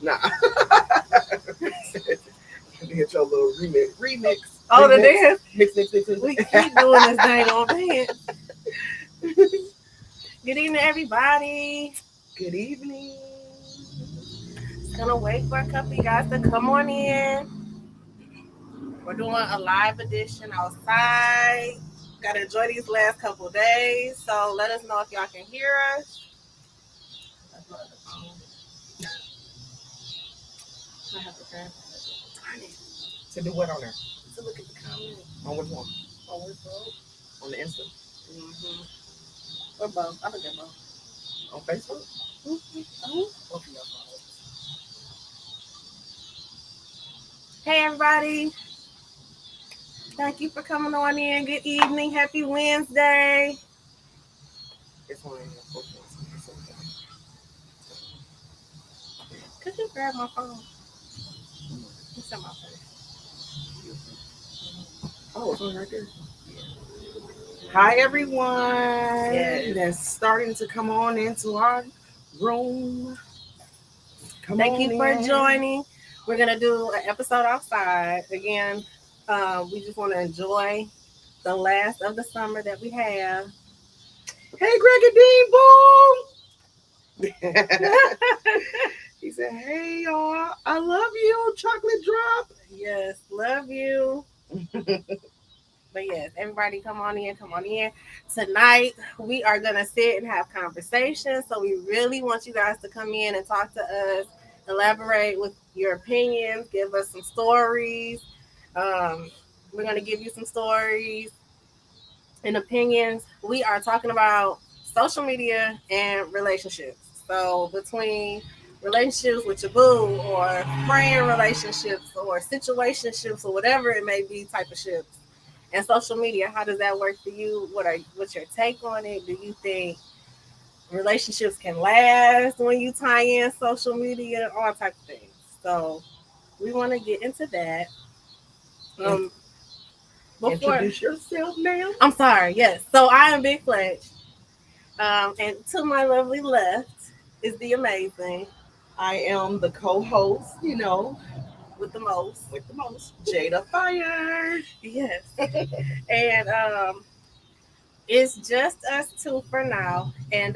Nah. Hit your little remix. Oh, the Remix. dance. Mix. We keep doing this dang on dance. Good evening, everybody. Good evening. Just gonna wait for a couple of you guys to come on in. We're doing a live edition outside. Gotta enjoy these last couple of days. So let us know if y'all can hear us. I have to turn it To do what on there? to look at the comments. On which one? Oh, we're both. On the Insta? We're both. I think they're both. On Facebook? Both of y'all follow. Hey, everybody. Thank you for coming on in. Good evening. Happy Wednesday. It's on there. Could you grab my phone? It's in my face. Oh, it's on right there. Hi, everyone. Yes. That's starting to come on into our room. Thank you for joining. We're going to do an episode outside. Again, we just want to enjoy the last of the summer that we have. Hey, Gregory Dean, boom. He said, hey, y'all. I love you. Chocolate drop. Yes, love you. But yes, everybody come on in. Tonight, we are going to sit and have conversations. So we really want you guys to come in and talk to us, elaborate with your opinions, give us some stories. We're going to give you some stories and opinions. We are talking about social media and relationships. So between relationships with your boo or friend relationships or situationships or whatever it may be type of ships. And social media, how does that work for you? What's your take on it? Do you think relationships can last when you tie in social media? All type of things. So we want to get into that. Introduce yourself now. I'm sorry. Yes. So I am Big Fletch. And to my lovely left is the amazing. I am the co-host, With the most. Jada Fire. Yes. And it's just us two for now. And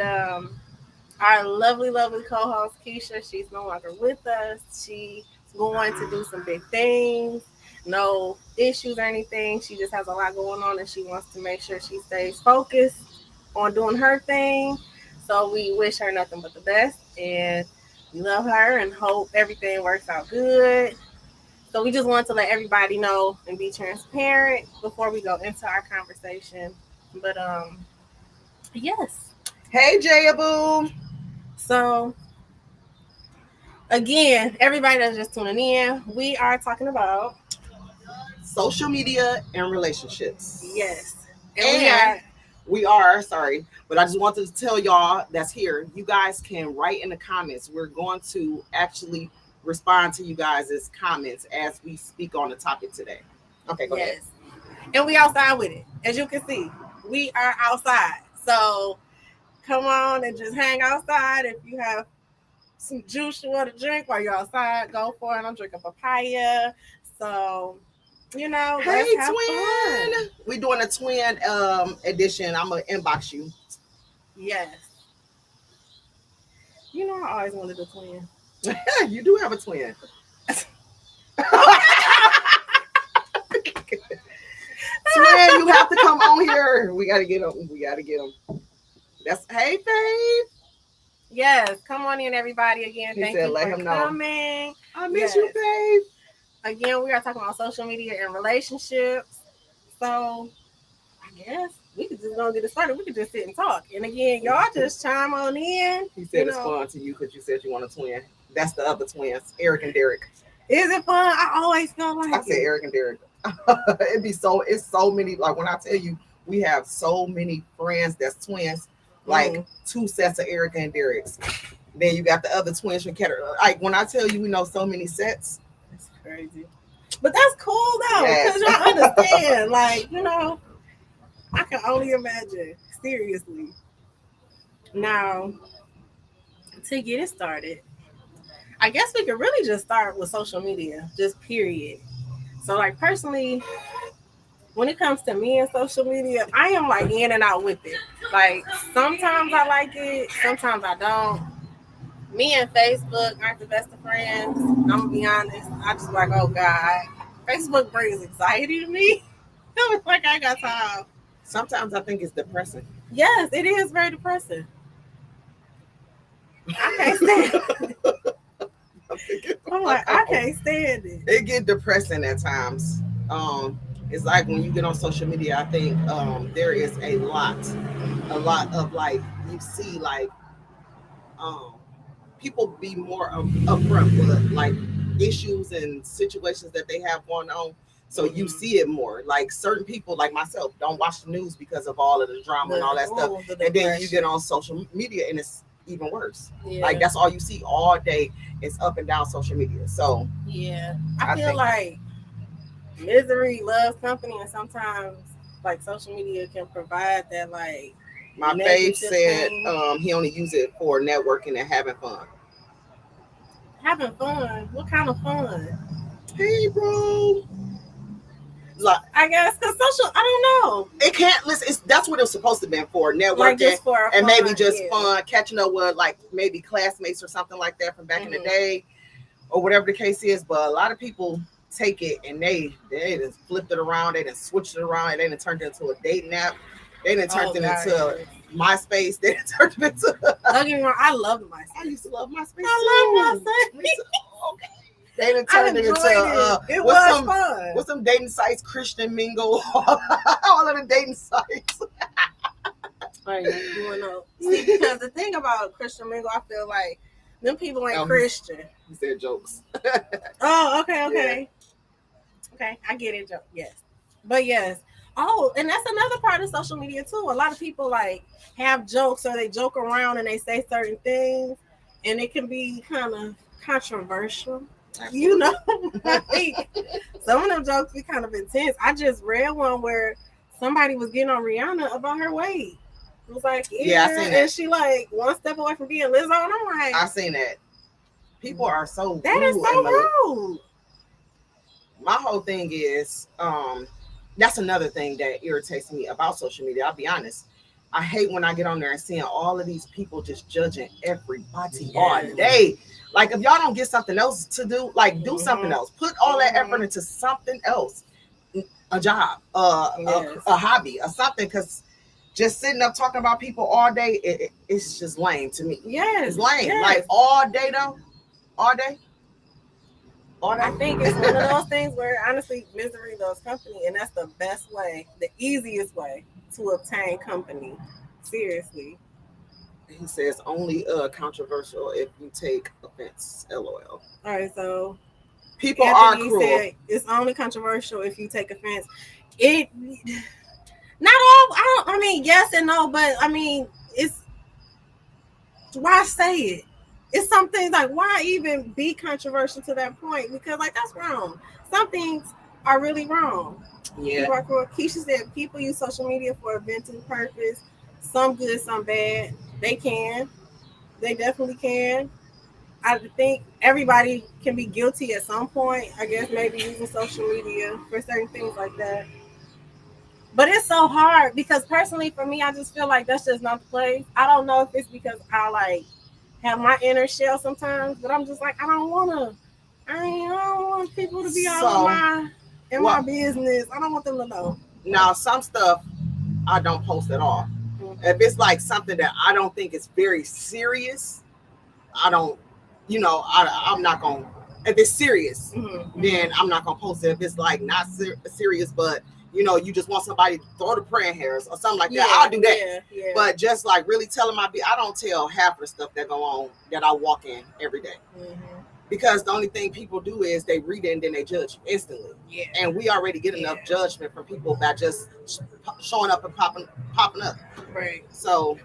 our lovely, lovely co-host Keisha, she's no longer with us. She's going to do some big things. No issues or anything. She just has a lot going on and she wants to make sure she stays focused on doing her thing. So we wish her nothing but the best and we love her and hope everything works out good. So we just wanted to let everybody know and be transparent before we go into our conversation. But yes. Hey, Jayaboo. So again, everybody that's just tuning in, we are talking about social media and relationships. Yes. And we are, sorry, but I just wanted to tell y'all that's here, you guys can write in the comments. We're going to actually respond to you guys' comments as we speak on the topic today. Okay, go ahead. And we outside with it. As you can see, we are outside. So come on and just hang outside. If you have some juice you want to drink while you're outside, go for it. I'm drinking papaya. So, hey, let's have twin. fun. We're doing a twin edition. I'm going to inbox you. Yes. I always wanted a twin. You do have a twin. Twin, you have to come on here. We got to get him. That's, hey, Faith. Yes, come on in, everybody. Again, thank you for coming. I miss you, Faith. Again, we are talking about social media and relationships. So, I guess we could just go get it started. We could just sit and talk. And again, y'all just chime on in. He said it's fun to you because you said you want a twin. That's the other twins, Eric and Derek. Is it fun? I always feel like I said Eric and Derek. It's so many. Like when I tell you, we have so many friends that's twins. Like 2 sets of Eric and Derek's. Then you got the other twins from Ketter. Like when I tell you, we know so many sets. That's crazy. But that's cool though, because y'all understand. Like, I can only imagine. Seriously. Now, to get it started, I guess we could really just start with social media, just period. So, like, personally, when it comes to me and social media, I am like in and out with it. Like, sometimes I like it, sometimes I don't. Me and Facebook aren't the best of friends. I'm gonna be honest. I just like, oh God, Facebook brings anxiety to me. I'm like, I got time. Sometimes I think it's depressing. Yes, it is very depressing. I can't stand it. I'm like, I can't stand it. It get depressing at times. It's like when you get on social media, I think there is a lot of like you see like um people be more upfront with like issues and situations that they have going on. So you see it more. Like certain people, like myself, don't watch the news because of all of the drama and all that stuff. And then you get on social media and it's even worse. Yeah. Like that's all you see all day. It's up and down social media. So yeah, I feel like misery loves company, and sometimes like social media can provide that like. My fave said he only use it for networking and having fun. Having fun? What kind of fun? Hey, bro. Like, I guess because social, I don't know. It can't listen. That's what it was supposed to be for networking, like just for and fun, maybe just fun, catching up with like maybe classmates or something like that from back in the day, or whatever the case is. But a lot of people take it and they just flipped it around, they done switched it around, and they done turned it into a dating app. They done turned it into MySpace. They done turned it into. Don't get me wrong, I love MySpace. I used to love MySpace. I love MySpace. Okay. They done turned it into it was fun. What's some dating sites? Christian Mingle, all of the dating sites. Right, you wanna know? See, because the thing about Christian Mingle, I feel like them people ain't Christian. He said jokes. Oh, okay. Yeah. Okay, I get it. Yes, but yes. Oh, and that's another part of social media too. A lot of people like have jokes or they joke around and they say certain things, and it can be kind of controversial. You know, like, some of them jokes be kind of intense. I just read one where somebody was getting on Rihanna about her weight. It was like, yeah, I seen that. And she like one step away from being Lizzo, and I'm like, I seen that. People are so that is so rude. My whole thing is, that's another thing that irritates me about social media. I'll be honest. I hate when I get on there and seeing all of these people just judging everybody all day. Like, if y'all don't get something else to do, like, do something else. Put all that effort into something else. A job, a hobby, or something. Because just sitting up talking about people all day, it's just lame to me. Yes. It's lame. Yes. Like, all day, though. All day. I think it's one of those things where, honestly, misery loves company. And that's the best way, the easiest way to obtain company. Seriously. He says only controversial if you take offense. LOL. All right, so people are cruel. Said it's only controversial if you take offense. It not all. I mean, yes and no, but I mean, it's why say it? It's some things like why even be controversial to that point? Because like that's wrong. Some things are really wrong. Yeah. People are cruel. Keisha said people use social media for a venting purpose. Some good, some bad. They can. They definitely can. I think everybody can be guilty at some point. I guess maybe using social media for certain things like that. But it's so hard because personally for me, I just feel like that's just not the place. I don't know if it's because I like have my inner shell sometimes, but I'm just like, I don't want people to be all in my business. I don't want them to know. Now, some stuff I don't post at all. If it's like something that I don't think is very serious, I don't, I'm not going to, if it's serious, then I'm not going to post it. If it's like not serious, but, you just want somebody to throw the praying hairs or something like that, I'll do that. Yeah. But just like really telling I don't tell half of the stuff that go on that I walk in every day. Because the only thing people do is they read it and then they judge instantly. Yeah. And we already get enough judgment from people by just showing up and popping up. Right. So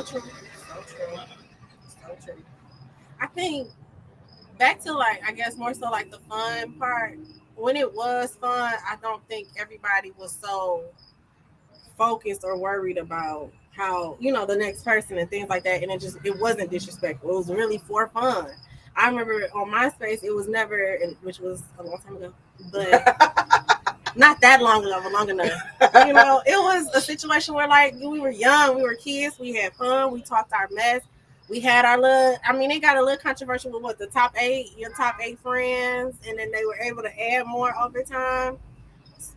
true. I think back to like, I guess more so like the fun part. When it was fun, I don't think everybody was so focused or worried about how, the next person and things like that. And it wasn't disrespectful. It was really for fun. I remember on MySpace, it was never, which was a long time ago, but not that long ago, but long enough. You know, it was a situation where like we were young, we were kids, we had fun, we talked our mess, we had our little. I mean, it got a little controversial with what the top 8, your top 8 friends, and then they were able to add more over time.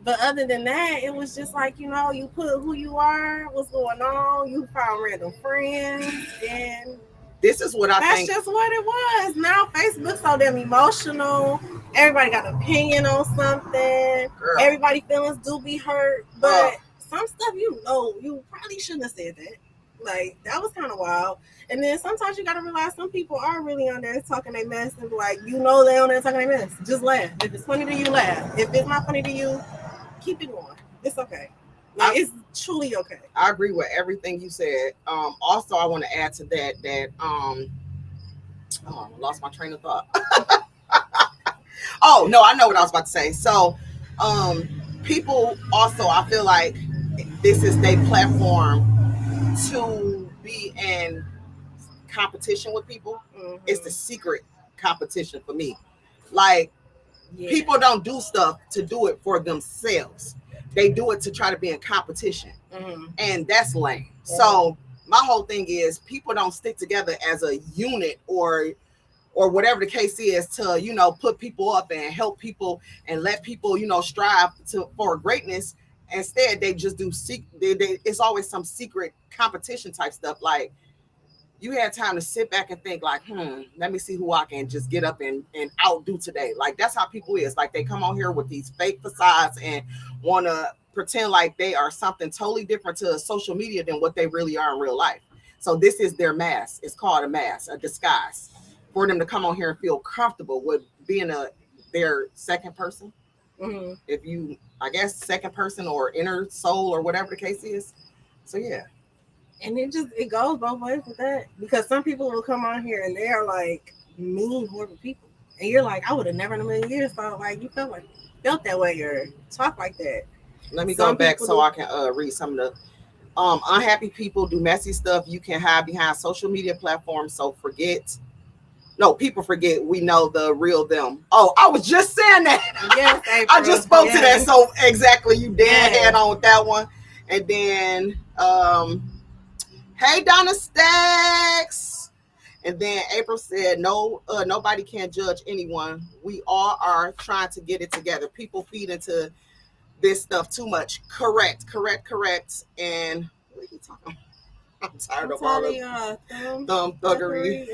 But other than that, it was just like, you know, you put who you are, what's going on, you found random friends, and this is what I that's think. just what it was. Now Facebook's so damn emotional. Everybody got an opinion on something. Girl. Everybody feelings do be hurt. But some stuff, you know, you probably shouldn't have said that. Like, that was kind of wild. And then sometimes you got to realize some people are really on there talking their mess and be like, you know, they on there talking their mess. Just laugh. If it's funny to you, laugh. If it's not funny to you, keep it going. It's okay. Like, it's truly okay. I agree with everything you said. Also, I want to add to that I lost my train of thought. Oh no, I know what I was about to say. So, people also, I feel like this is their platform to be in competition with people. Mm-hmm. It's the secret competition for me. Like, people don't do stuff to do it for themselves. They do it to try to be in competition. Mm-hmm. And that's lame. Mm-hmm. So my whole thing is people don't stick together as a unit or whatever the case is to, you know, put people up and help people and let people, you know, strive for greatness. Instead, they just do it's always some secret competition type stuff. Like, you had time to sit back and think like, let me see who I can just get up and outdo today. Like, that's how people is. Like, they come on here with these fake facades and want to pretend like they are something totally different to social media than what they really are in real life. So this is their mask. It's called a mask, a disguise, for them to come on here and feel comfortable with being their second person. Mm-hmm. If you, I guess, second person or inner soul or whatever the case is. So yeah. And it goes both ways with that, because some people will come on here and they're like mean, horrible people, and you're like, I would have never in a million years thought like you felt that way or talk like that. Let me go back so I can read some of the unhappy people do messy stuff. You can hide behind social media platforms. So people forget we know the real them. Oh, I was just saying that. Yes, April. I just spoke to that. So exactly, you dead head on with that one. And then hey, Donna Stacks. And then April said, no, nobody can judge anyone. We all are trying to get it together. People feed into this stuff too much. Correct. And what are you talking about? I'm tired of all of thumb thuggery.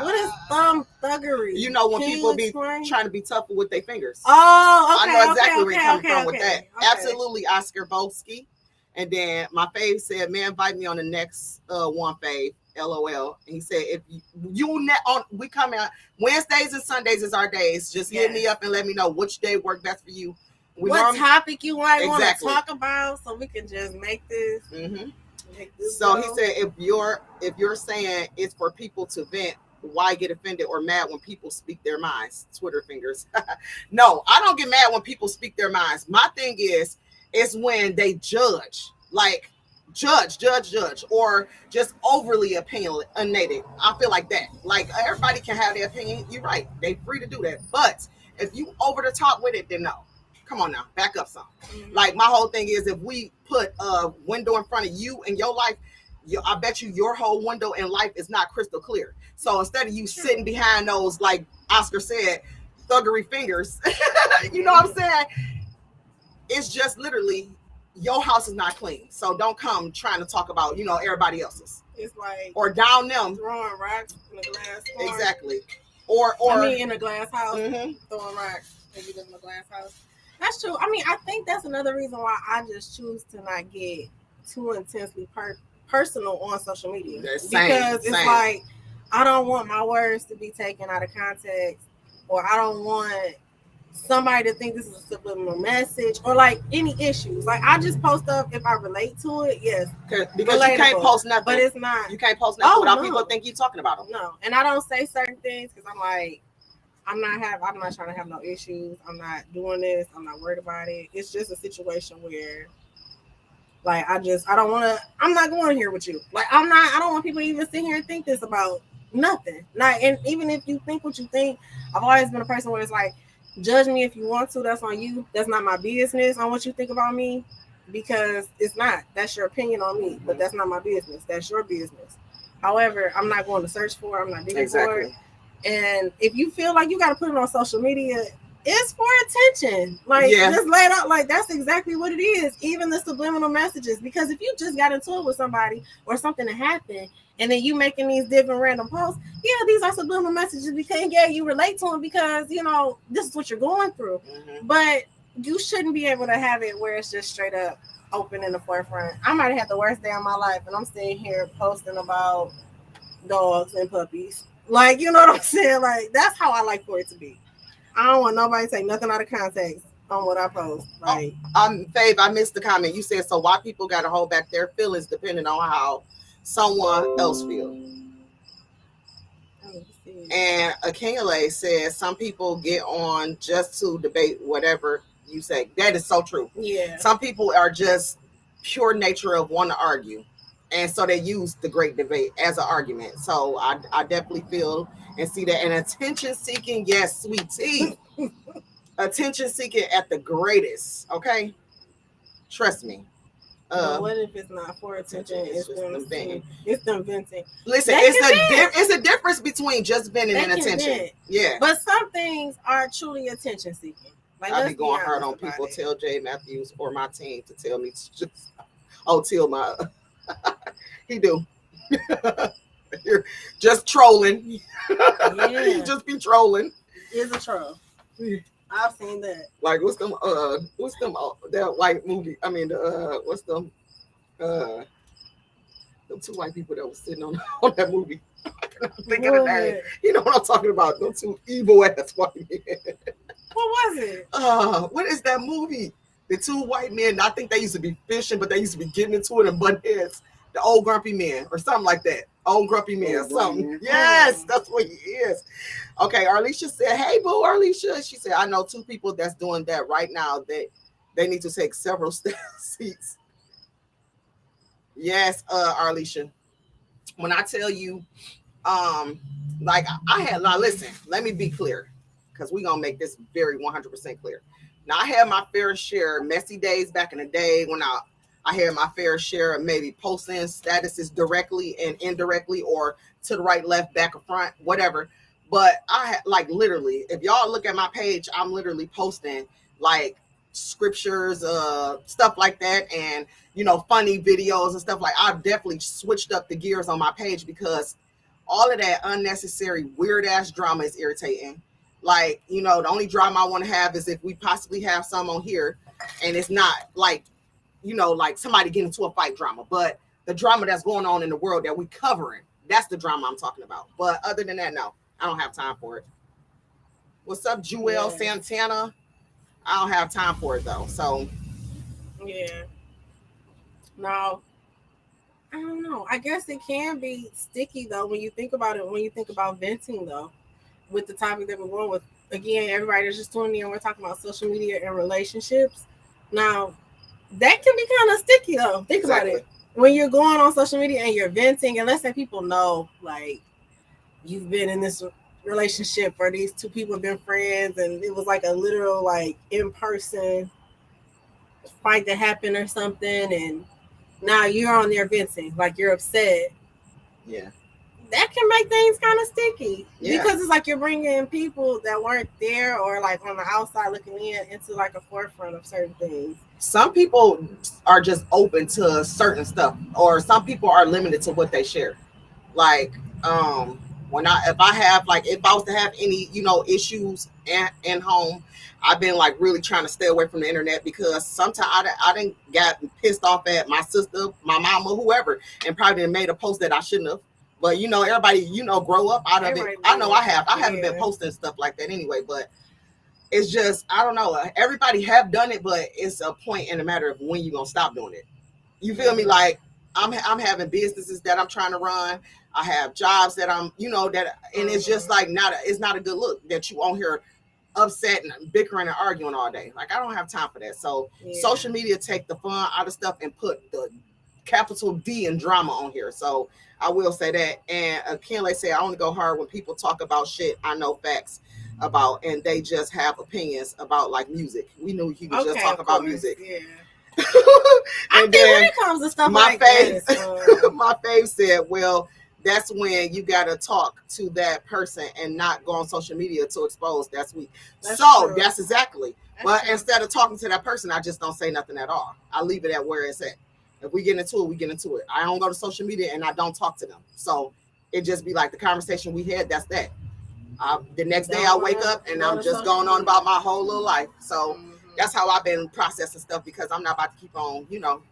What is thumb thuggery? You know, when people be trying to be tough with their fingers. Oh, okay. I know exactly where you're coming from with that. Okay. Absolutely, Oscar Bolsky. And then my fave said, man, invite me on the next one, fave. LOL. And he said, if we come out Wednesdays and Sundays is our days. Just hit me up and let me know which day worked best for you. What topic you might want to talk about, so we can just make this. Mm-hmm. So he said, if you're saying it's for people to vent, why get offended or mad when people speak their minds? Twitter fingers. No, I don't get mad when people speak their minds. My thing is when they judge, like judge, or just overly opinionated. I feel like that. Like, everybody can have their opinion. You're right. They're free to do that. But if you over the top with it, then no. Come on now, back up some. Mm-hmm. Like, my whole thing is, if we put a window in front of you in your life, I bet you your whole window in life is not crystal clear. So instead of you sitting behind those, like Oscar said, thuggery fingers, you know what I'm saying? It's just literally your house is not clean. So don't come trying to talk about, everybody else's. It's like, or down them. Throwing rocks in a glass car. Exactly. In a glass house, throwing rocks if you live in a glass house. That's true. I mean, I think that's another reason why I just choose to not get too intensely personal on social media. Because it's like, I don't want my words to be taken out of context, or I don't want somebody to think this is a subliminal message, or like any issues. Like, I just post up if I relate to it, yes. Because you can't post nothing. But it's not. You can't post nothing without people think you're talking about them. No. And I don't say certain things because I'm like, I'm not trying to have no issues. I'm not doing this. I'm not worried about it. It's just a situation where, like, I'm not going here with you. Like, I don't want people to even sit here and think this about Nothing. Not, and even if you think what you think, I've always been a person where it's like, judge me if you want to. That's on you. That's not my business on what you think about me, because it's not. That's your opinion on me, but that's not my business. That's your business. However, I'm not going to search for it. I'm not digging for it. And if you feel like you got to put it on social media, it's for attention. Like, just lay it out. Like, that's exactly what it is. Even the subliminal messages. Because if you just got into it with somebody or something that happened, and then you making these different random posts, yeah, these are subliminal messages, because yeah, you relate to them because, you know, this is what you're going through. But you shouldn't be able to have it where it's just straight up open in the forefront. I might have had the worst day of my life, and I'm sitting here posting about dogs and puppies. Like, you know what I'm saying? Like, that's how I like for it to be. I don't want nobody to take nothing out of context on what I post. Like, Fave, I missed the comment. You said, so why people got to hold back their feelings depending on how someone else feels. And Akele says some people get on just to debate whatever you say. That is so true. Yeah. Some people are just pure nature of want to argue. And so they use the great debate as an argument. So I definitely feel and see that. And attention seeking, yes, sweet tea. Attention seeking at the greatest. Okay? Trust me. But what if it's not for attention? It's them venting. It's them venting. Listen, it's a difference between just venting and attention. Vent. Yeah. But some things are truly attention seeking. Like, I be going hard on people. Tell Jay Matthews or my team to tell me to just. Oh, tell my. He do. You're just trolling. Yeah. You just be trolling. It's a troll. I've seen that. Like, what's them that white movie? I mean, what's them two white people that was sitting on that movie? I'm thinking of that. You know what I'm talking about? Those two evil ass white men. What was it? What is that movie? The two white men. I think they used to be fishing, but they used to be getting into it and butt heads. The old grumpy man or something like that. Old grumpy man or something. Yes, that's what he is. Okay, Arlisha said, hey, boo, Arlisha. She said, I know two people that's doing that right now. They need to take several seats. Yes, Arlisha. When I tell you, like I had, now listen, let me be clear, because we're going to make this very 100% clear. Now, I had my fair share of messy days back in the day when I had my fair share of maybe posting statuses directly and indirectly or to the right, left, back, or front, whatever. But I had, like, literally, if y'all look at my page, I'm literally posting like scriptures, stuff like that, and, you know, funny videos and stuff. Like, I've definitely switched up the gears on my page because all of that unnecessary weird ass drama is irritating. Like, you know, the only drama I want to have is if we possibly have some on here and it's not like, you know, like somebody getting into a fight drama, but the drama that's going on in the world that we covering, that's the drama I'm talking about. But other than that, no, I don't have time for it. What's up, Jewel Santana? I don't have time for it though. So yeah. No, I don't know. I guess it can be sticky though when you think about it. When you think about venting though, with the topic that we're going with, again, everybody that's just tuning in, we're talking about social media and relationships. Now, that can be kind of sticky though. Think about it. When you're going on social media and you're venting, and let's say people know, like, you've been in this relationship or these two people have been friends and it was like a literal, like, in-person fight that happened or something, and now you're on there venting, like you're upset. Yeah. That can make things kind of sticky because it's like you're bringing people that weren't there or like on the outside looking in into like a forefront of certain things. Some people are just open to certain stuff, or some people are limited to what they share. Like, if I was to have any, you know, issues in home, I've been like really trying to stay away from the internet because sometimes I didn't got pissed off at my sister, my mama, whoever, and probably made a post that I shouldn't have. But, you know, everybody, you know, grow up out of it. I know I have. I haven't been posting stuff like that anyway, but it's just, I don't know. Everybody have done it, but it's a point in a matter of when you're going to stop doing it. You feel me? Like, I'm having businesses that I'm trying to run. I have jobs that I'm, you know, that, and it's just like it's not a good look that you on here upset and bickering and arguing all day. Like, I don't have time for that. So social media take the fun out of stuff and put the capital D and drama on here. So I will say that. And Kenley said, I only go hard when people talk about shit I know facts about, and they just have opinions about like music. We knew he was just talk about music. Yeah. And then when it comes to stuff my like that, my fave said, well, that's when you gotta talk to that person and not go on social media to expose. That's weak. That's exactly. But instead of talking to that person, I just don't say nothing at all. I leave it at where it's at. If we get into it, we get into it. I don't go to social media and I don't talk to them. So it just be like the conversation we had. That's that. The next day I wake up and I'm just going on about my whole little life. So that's how I've been processing stuff, because I'm not about to keep on,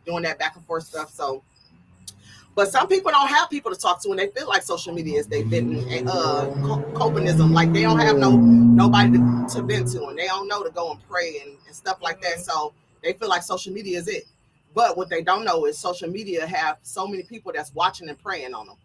doing that back and forth stuff. So, but some people don't have people to talk to, and they feel like social media is their copinism. Like they don't have nobody to vent to, and they don't know to go and pray and stuff like that. So they feel like social media is it. But what they don't know is social media have so many people that's watching and praying on them.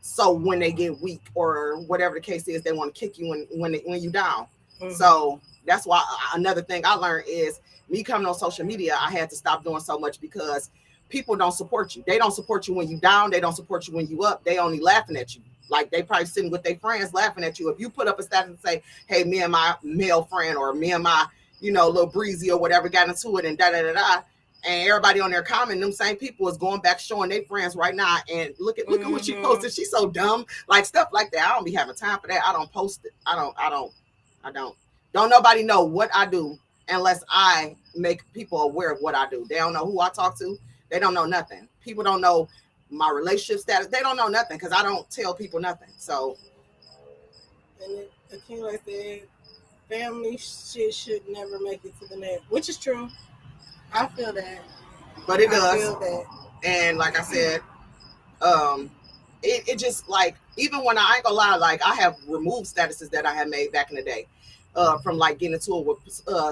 So when they get weak or whatever the case is, they want to kick you when you down. So that's why another thing I learned is me coming on social media, I had to stop doing so much, because people don't support you. They don't support you when you down. They don't support you when you up. They only laughing at you. Like they probably sitting with their friends laughing at you. If you put up a status and say, hey, me and my male friend, or me and my, little breezy or whatever got into it and da-da-da-da, and everybody on there commenting, them same people is going back showing their friends right now, and look at what she posted. She's so dumb, like stuff like that. I don't be having time for that. I don't post it. I don't. Don't nobody know what I do unless I make people aware of what I do. They don't know who I talk to. They don't know nothing. People don't know my relationship status. They don't know nothing, because I don't tell people nothing. So, and Akeem, like said, family shit should never make it to the net, which is true. I feel that. But it does. I feel that. And like I said, it just like, even when I ain't gonna lie, like I have removed statuses that I had made back in the day, from like getting into it with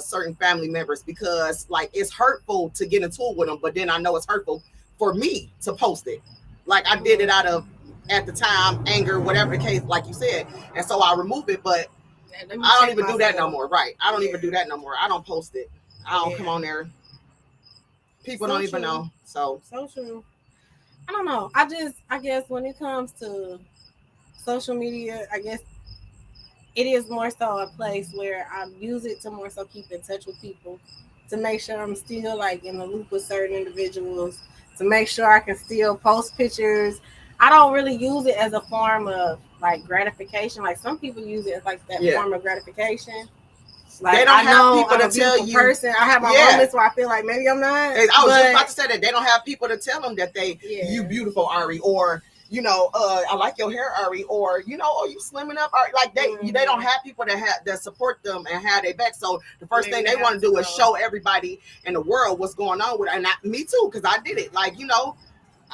certain family members, because like it's hurtful to get into it with them, but then I know it's hurtful for me to post it. Like I did it out of, at the time, anger, whatever the case, like you said, and so I remove it. But I don't even do that no more. Right? I don't even do that no more. I don't post it. I don't come on there. People don't even know. So true. I don't know. I guess when it comes to social media, I guess it is more so a place where I use it to more so keep in touch with people, to make sure I'm still like in the loop with certain individuals, to make sure I can still post pictures. I don't really use it as a form of like gratification. Like some people use it as like that form of gratification. Like, they don't have people to tell you. Person. I have my moments where I feel like maybe I'm not. I was just about to say that they don't have people to tell them that you beautiful, Ari, or I like your hair, Ari, or oh, you slimming up, Ari. Like they don't have people that support them and have their back. So the first thing they want to do is show everybody in the world what's going on with it. And me too, because I did it. Like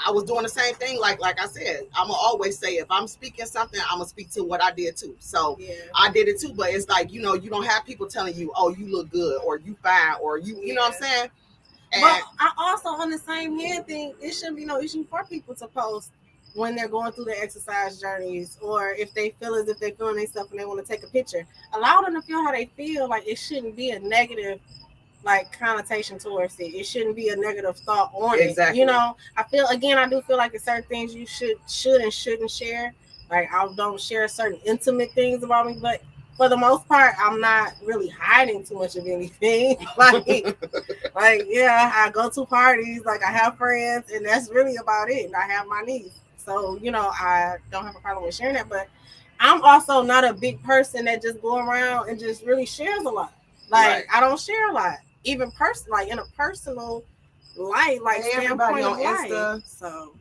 I was doing the same thing. Like I said, I'm gonna always say, if I'm speaking something, I'm gonna speak to what I did too. So I did it too. But it's like, you don't have people telling you, oh, you look good, or you fine, or you know what I'm saying? And but I also, on the same hand, think it shouldn't be no issue for people to post when they're going through their exercise journeys, or if they feel as if they're feeling themselves and they want to take a picture. Allow them to feel how they feel. Like it shouldn't be a negative like connotation towards it. It shouldn't be a negative thought on it. I do feel like it's certain things you should and shouldn't share. Like I don't share certain intimate things about me, but for the most part, I'm not really hiding too much of anything. I go to parties, like I have friends, and that's really about it. And I have my niece, so I don't have a problem with sharing that. But I'm also not a big person that just go around and just really shares a lot. Like I don't share a lot. Even like in a personal light, like standpoint of life. Insta. So,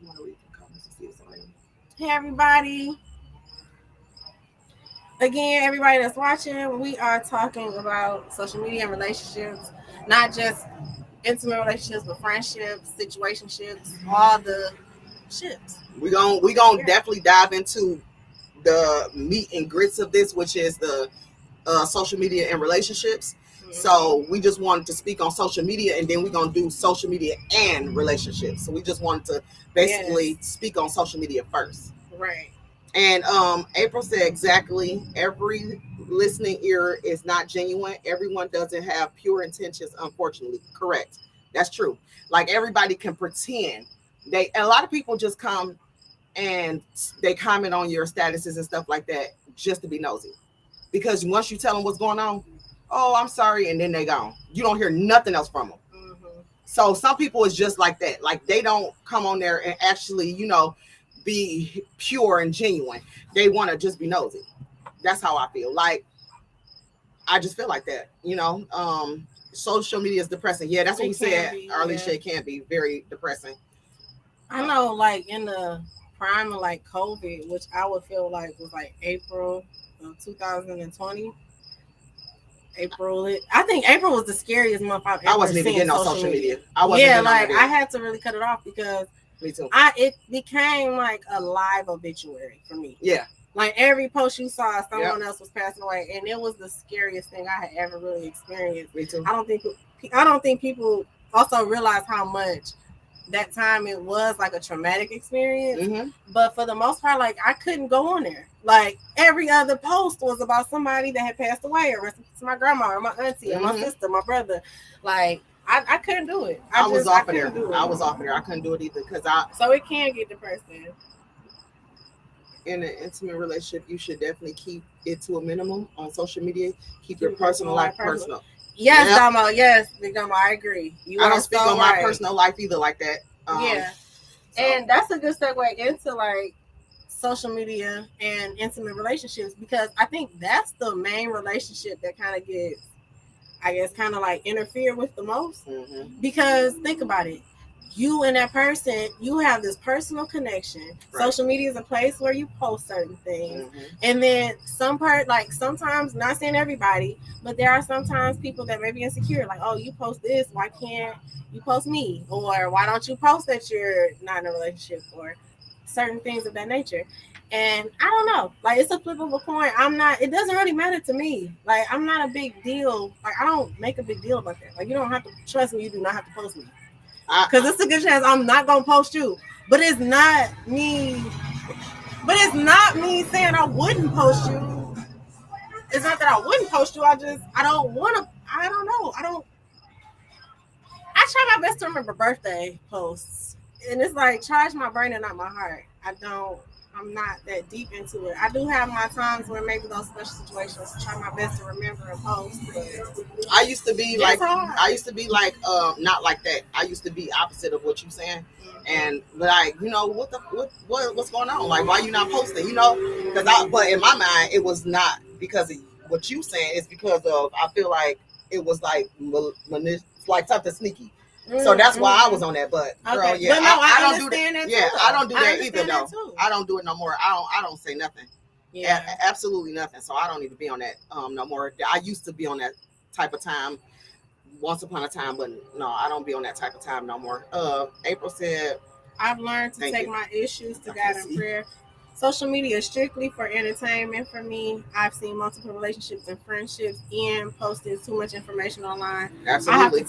hey everybody. Again, everybody that's watching, we are talking about social media and relationships, not just intimate relationships, but friendships, situationships, all the ships. We gonna definitely dive into the meat and grits of this, which is the social media and relationships. So we just wanted to speak on social media, and then we're going to do social media and relationships. So we just wanted to basically speak on social media first. Right. And April said exactly, every listening ear is not genuine. Everyone doesn't have pure intentions, unfortunately. Correct. That's true. Like everybody can pretend a lot of people just come and they comment on your statuses and stuff like that just to be nosy. Because once you tell them what's going on, oh, I'm sorry, and then they gone. You don't hear nothing else from them. Mm-hmm. So some people is just like that. Like they don't come on there and actually, be pure and genuine. They want to just be nosy. That's how I feel. Like I just feel like that. Social media is depressing. Yeah, that's what we said. Alicia, it can be very depressing. I know, like in the prime of like COVID, which I would feel like was like April of 2020. I think April was the scariest month I've ever seen. I wasn't even getting on social media. I had to really cut it off because me too. It became like a live obituary for me. Yeah. Like every post you saw, someone else was passing away, and it was the scariest thing I had ever really experienced. Me too. I don't think people also realize how much that time it was like a traumatic experience. Mm-hmm. But for the most part, like I couldn't go on there. Like every other post was about somebody that had passed away, or my grandma, or my auntie, or my sister, my brother. Like I couldn't do it. I was off of there. I couldn't do it either because So it can get depressing. In an intimate relationship, you should definitely keep it to a minimum on social media. Keep your personal life personal. Yes, yep. Damo. Yes, Big Damo. I agree. I don't speak on my personal life either like that. And that's a good segue into like social media and intimate relationships, because I think that's the main relationship that kind of gets, I guess, kind of like interfered with the most. Mm-hmm. Because think about it. You and that person, you have this personal connection. Right. Social media is a place where you post certain things. Mm-hmm. And then sometimes, not saying everybody, but there are sometimes people that may be insecure. Like, oh, you post this, why can't you post me? Or why don't you post that you're not in a relationship, or certain things of that nature. And I don't know, like it's a flip of a coin. It doesn't really matter to me. Like I'm not a big deal. Like I don't make a big deal about that. Like you don't have to, trust me, you do not have to post me. Because it's a good chance I'm not gonna post you. But it's not me saying I wouldn't post you. It's not that I wouldn't post you. I don't want to. I don't know. I try my best to remember birthday posts. And it's like, charge my brain and not my heart. I'm not that deep into it. I do have my times where maybe those special situations, try my best to remember and post. But I used to be like, not like that. I used to be opposite of what you're saying. Mm-hmm. And like, what's going on? Like, why you not posting? But in my mind, it was not because of what you saying. It's because of, I feel like it was like something sneaky. So that's why I was on that. But girl, yeah, but no, I don't do that. Yeah, I don't do that either though. I don't do it no more. I don't say nothing. Yeah, absolutely nothing. So I don't need to be on that no more. I used to be on that type of time once upon a time, but no, I don't be on that type of time no more. April said, I've learned to take my issues to God in prayer. Social media is strictly for entertainment for me. I've seen multiple relationships and friendships end posting too much information online. Absolutely. I have to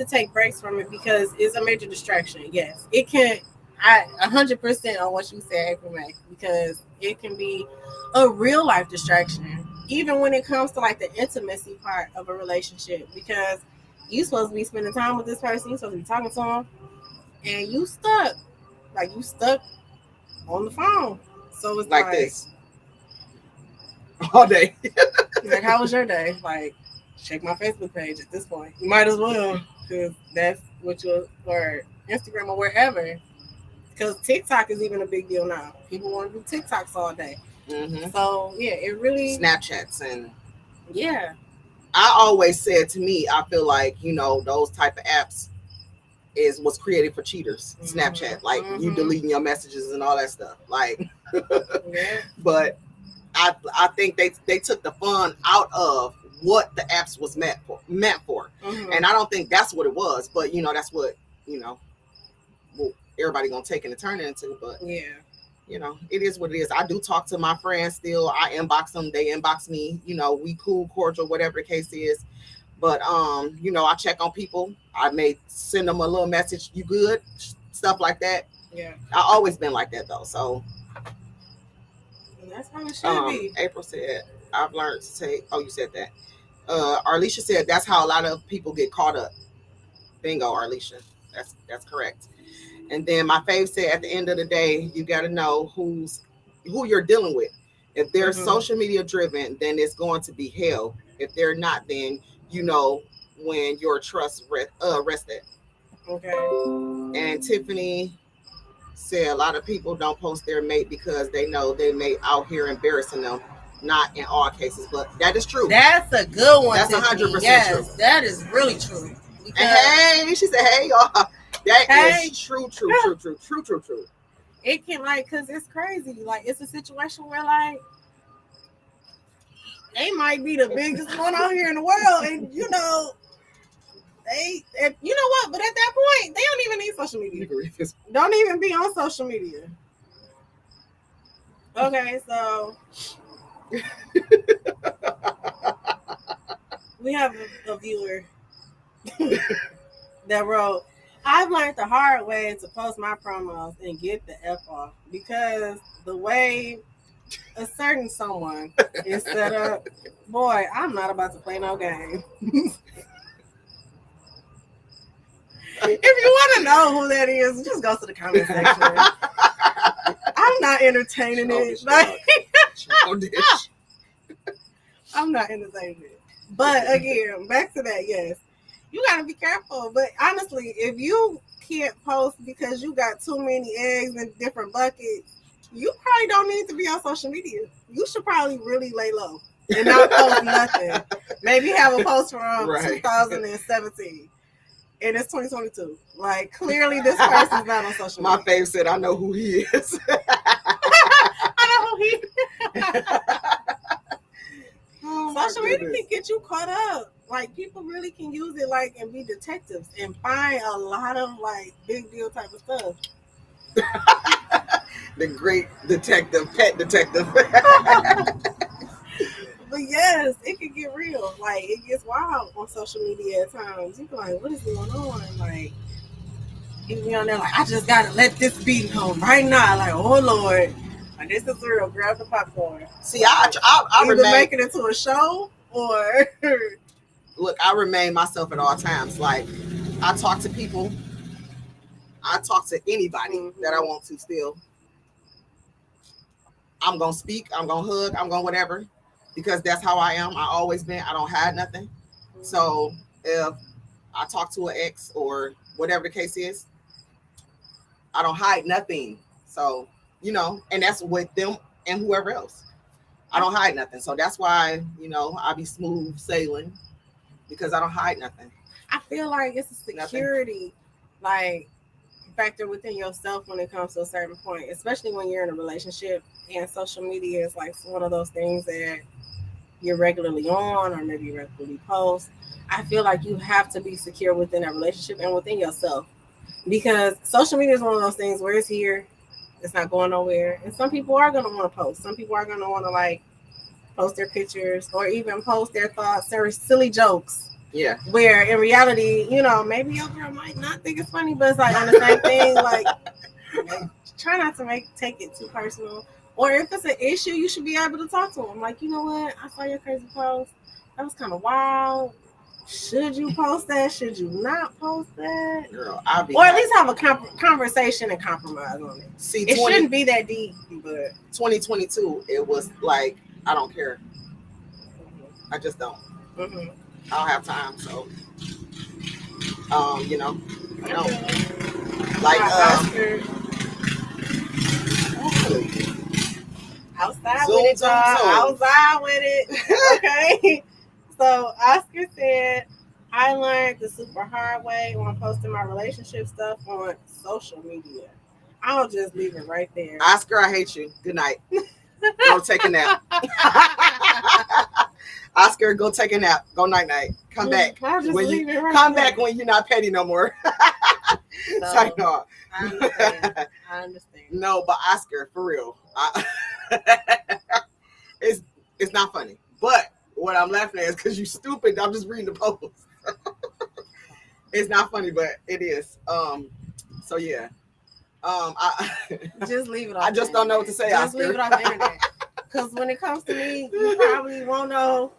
take breaks. From it because it's a major distraction. Yes, it can. 100% on what you said, April May, because it can be a real life distraction, even when it comes to like the intimacy part of a relationship. Because you're supposed to be spending time with this person, you're supposed to be talking to them, and you stuck on the phone. So it's like this all day. Like, how was your day? Like, check my Facebook page at this point. You might as well, because that's what or Instagram or wherever. Because TikTok is even a big deal now. People want to do TikToks all day. Mm-hmm. So, yeah, it really... Snapchats and... Yeah. I always said, to me, I feel like, those type of apps was created for cheaters. Mm-hmm. Snapchat. Like, you deleting your messages and all that stuff. Like... Yeah. But I think they took the fun out of what the apps was meant for. Mm-hmm. And I don't think that's what it was. But, that's what, everybody gonna take it and turn it into. But yeah, it is what it is. I do talk to my friends still. I inbox them, they inbox me. We cool, cordial, whatever the case is. But I check on people. I may send them a little message, you good, stuff like that. Yeah, I always been like that though. So that's how it should be. April said, I've learned to take. Oh, you said that. Arlisha said that's how a lot of people get caught up. Bingo, Arlisha. That's correct. And then my fave said, at the end of the day, you got to know who you're dealing with. If they're social media driven, then it's going to be hell. If they're not, then you know when your trust rested. Okay. And Tiffany said a lot of people don't post their mate because they know they mate out here embarrassing them. Not in all cases, but that is true. That's a good one. That's 100% yes, true. That is really true. And hey, she said, "Hey y'all, that is true. It can cause it's crazy. Like it's a situation where they might be the biggest one out here in the world, and you know what? But at that point, they don't even need social media. Don't even be on social media. Okay, so we have a viewer that wrote, I've learned the hard way to post my promos and get the F off because the way a certain someone is set up, boy, I'm not about to play no game. If you want to know who that is, just go to the comment section. I'm not entertaining it. I'm not entertaining it. But again, back to that, yes. You got to be careful. But honestly, if you can't post because you got too many eggs in different buckets, you probably don't need to be on social media. You should probably really lay low and not post nothing. Maybe have a post from 2017. And it's 2022. Like, clearly this person's not on social media. My fave said, I know who he is. I know who he is. Social media can get you caught up. Like, people really can use it, and be detectives and find a lot of, big deal type of stuff. The great detective, pet detective. But yes, it can get real. It gets wild on social media at times. You be like, what is going on? You be on there I just gotta let this beat home right now. Oh Lord, this is real. Grab the popcorn. See, I either make it into a show or look. I remain myself at all times. I talk to people. I talk to anybody that I want to. Still, I'm gonna speak. I'm gonna hug. I'm gonna whatever. Because that's how I am. I always been. I don't hide nothing. So if I talk to an ex or whatever the case is, I don't hide nothing. So, and that's with them and whoever else. I don't hide nothing. So that's why, I be smooth sailing because I don't hide nothing. I feel like it's a security factor within yourself when it comes to a certain point, especially when you're in a relationship, and social media is one of those things that you're regularly on or maybe you regularly post. I feel like you have to be secure within that relationship and within yourself, because social media is one of those things where it's here, it's not going nowhere, and some people are going to want to post. Some people are going to want to post their pictures or even post their thoughts or silly jokes. Yeah. Where in reality, maybe your girl might not think it's funny, but it's on the same thing. Try not to take it too personal. Or if it's an issue, you should be able to talk to them. You know what? I saw your crazy post. That was kind of wild. Should you post that? Should you not post that? Girl, or at least have a conversation and compromise on it. See, it shouldn't be that deep, but 2022, it was I don't care. I just don't. I don't have time, so I don't. Outside with it, y'all. Outside with it. Okay. So Oscar said, I learned the super hard way when posting my relationship stuff on social media. I'll just leave it right there. Oscar, I hate you. Good night. Go take a nap. Oscar, go take a nap. Go night night. Come back. Come back when you're not petty no more. No. I understand. No, but Oscar, for real. It's not funny. But what I'm laughing at is because you stupid. I'm just reading the post. It's not funny, but it is. So yeah. Just leave it off. I just don't know what to say. Just Oscar. leave it off the internet. Because when it comes to me, you probably won't know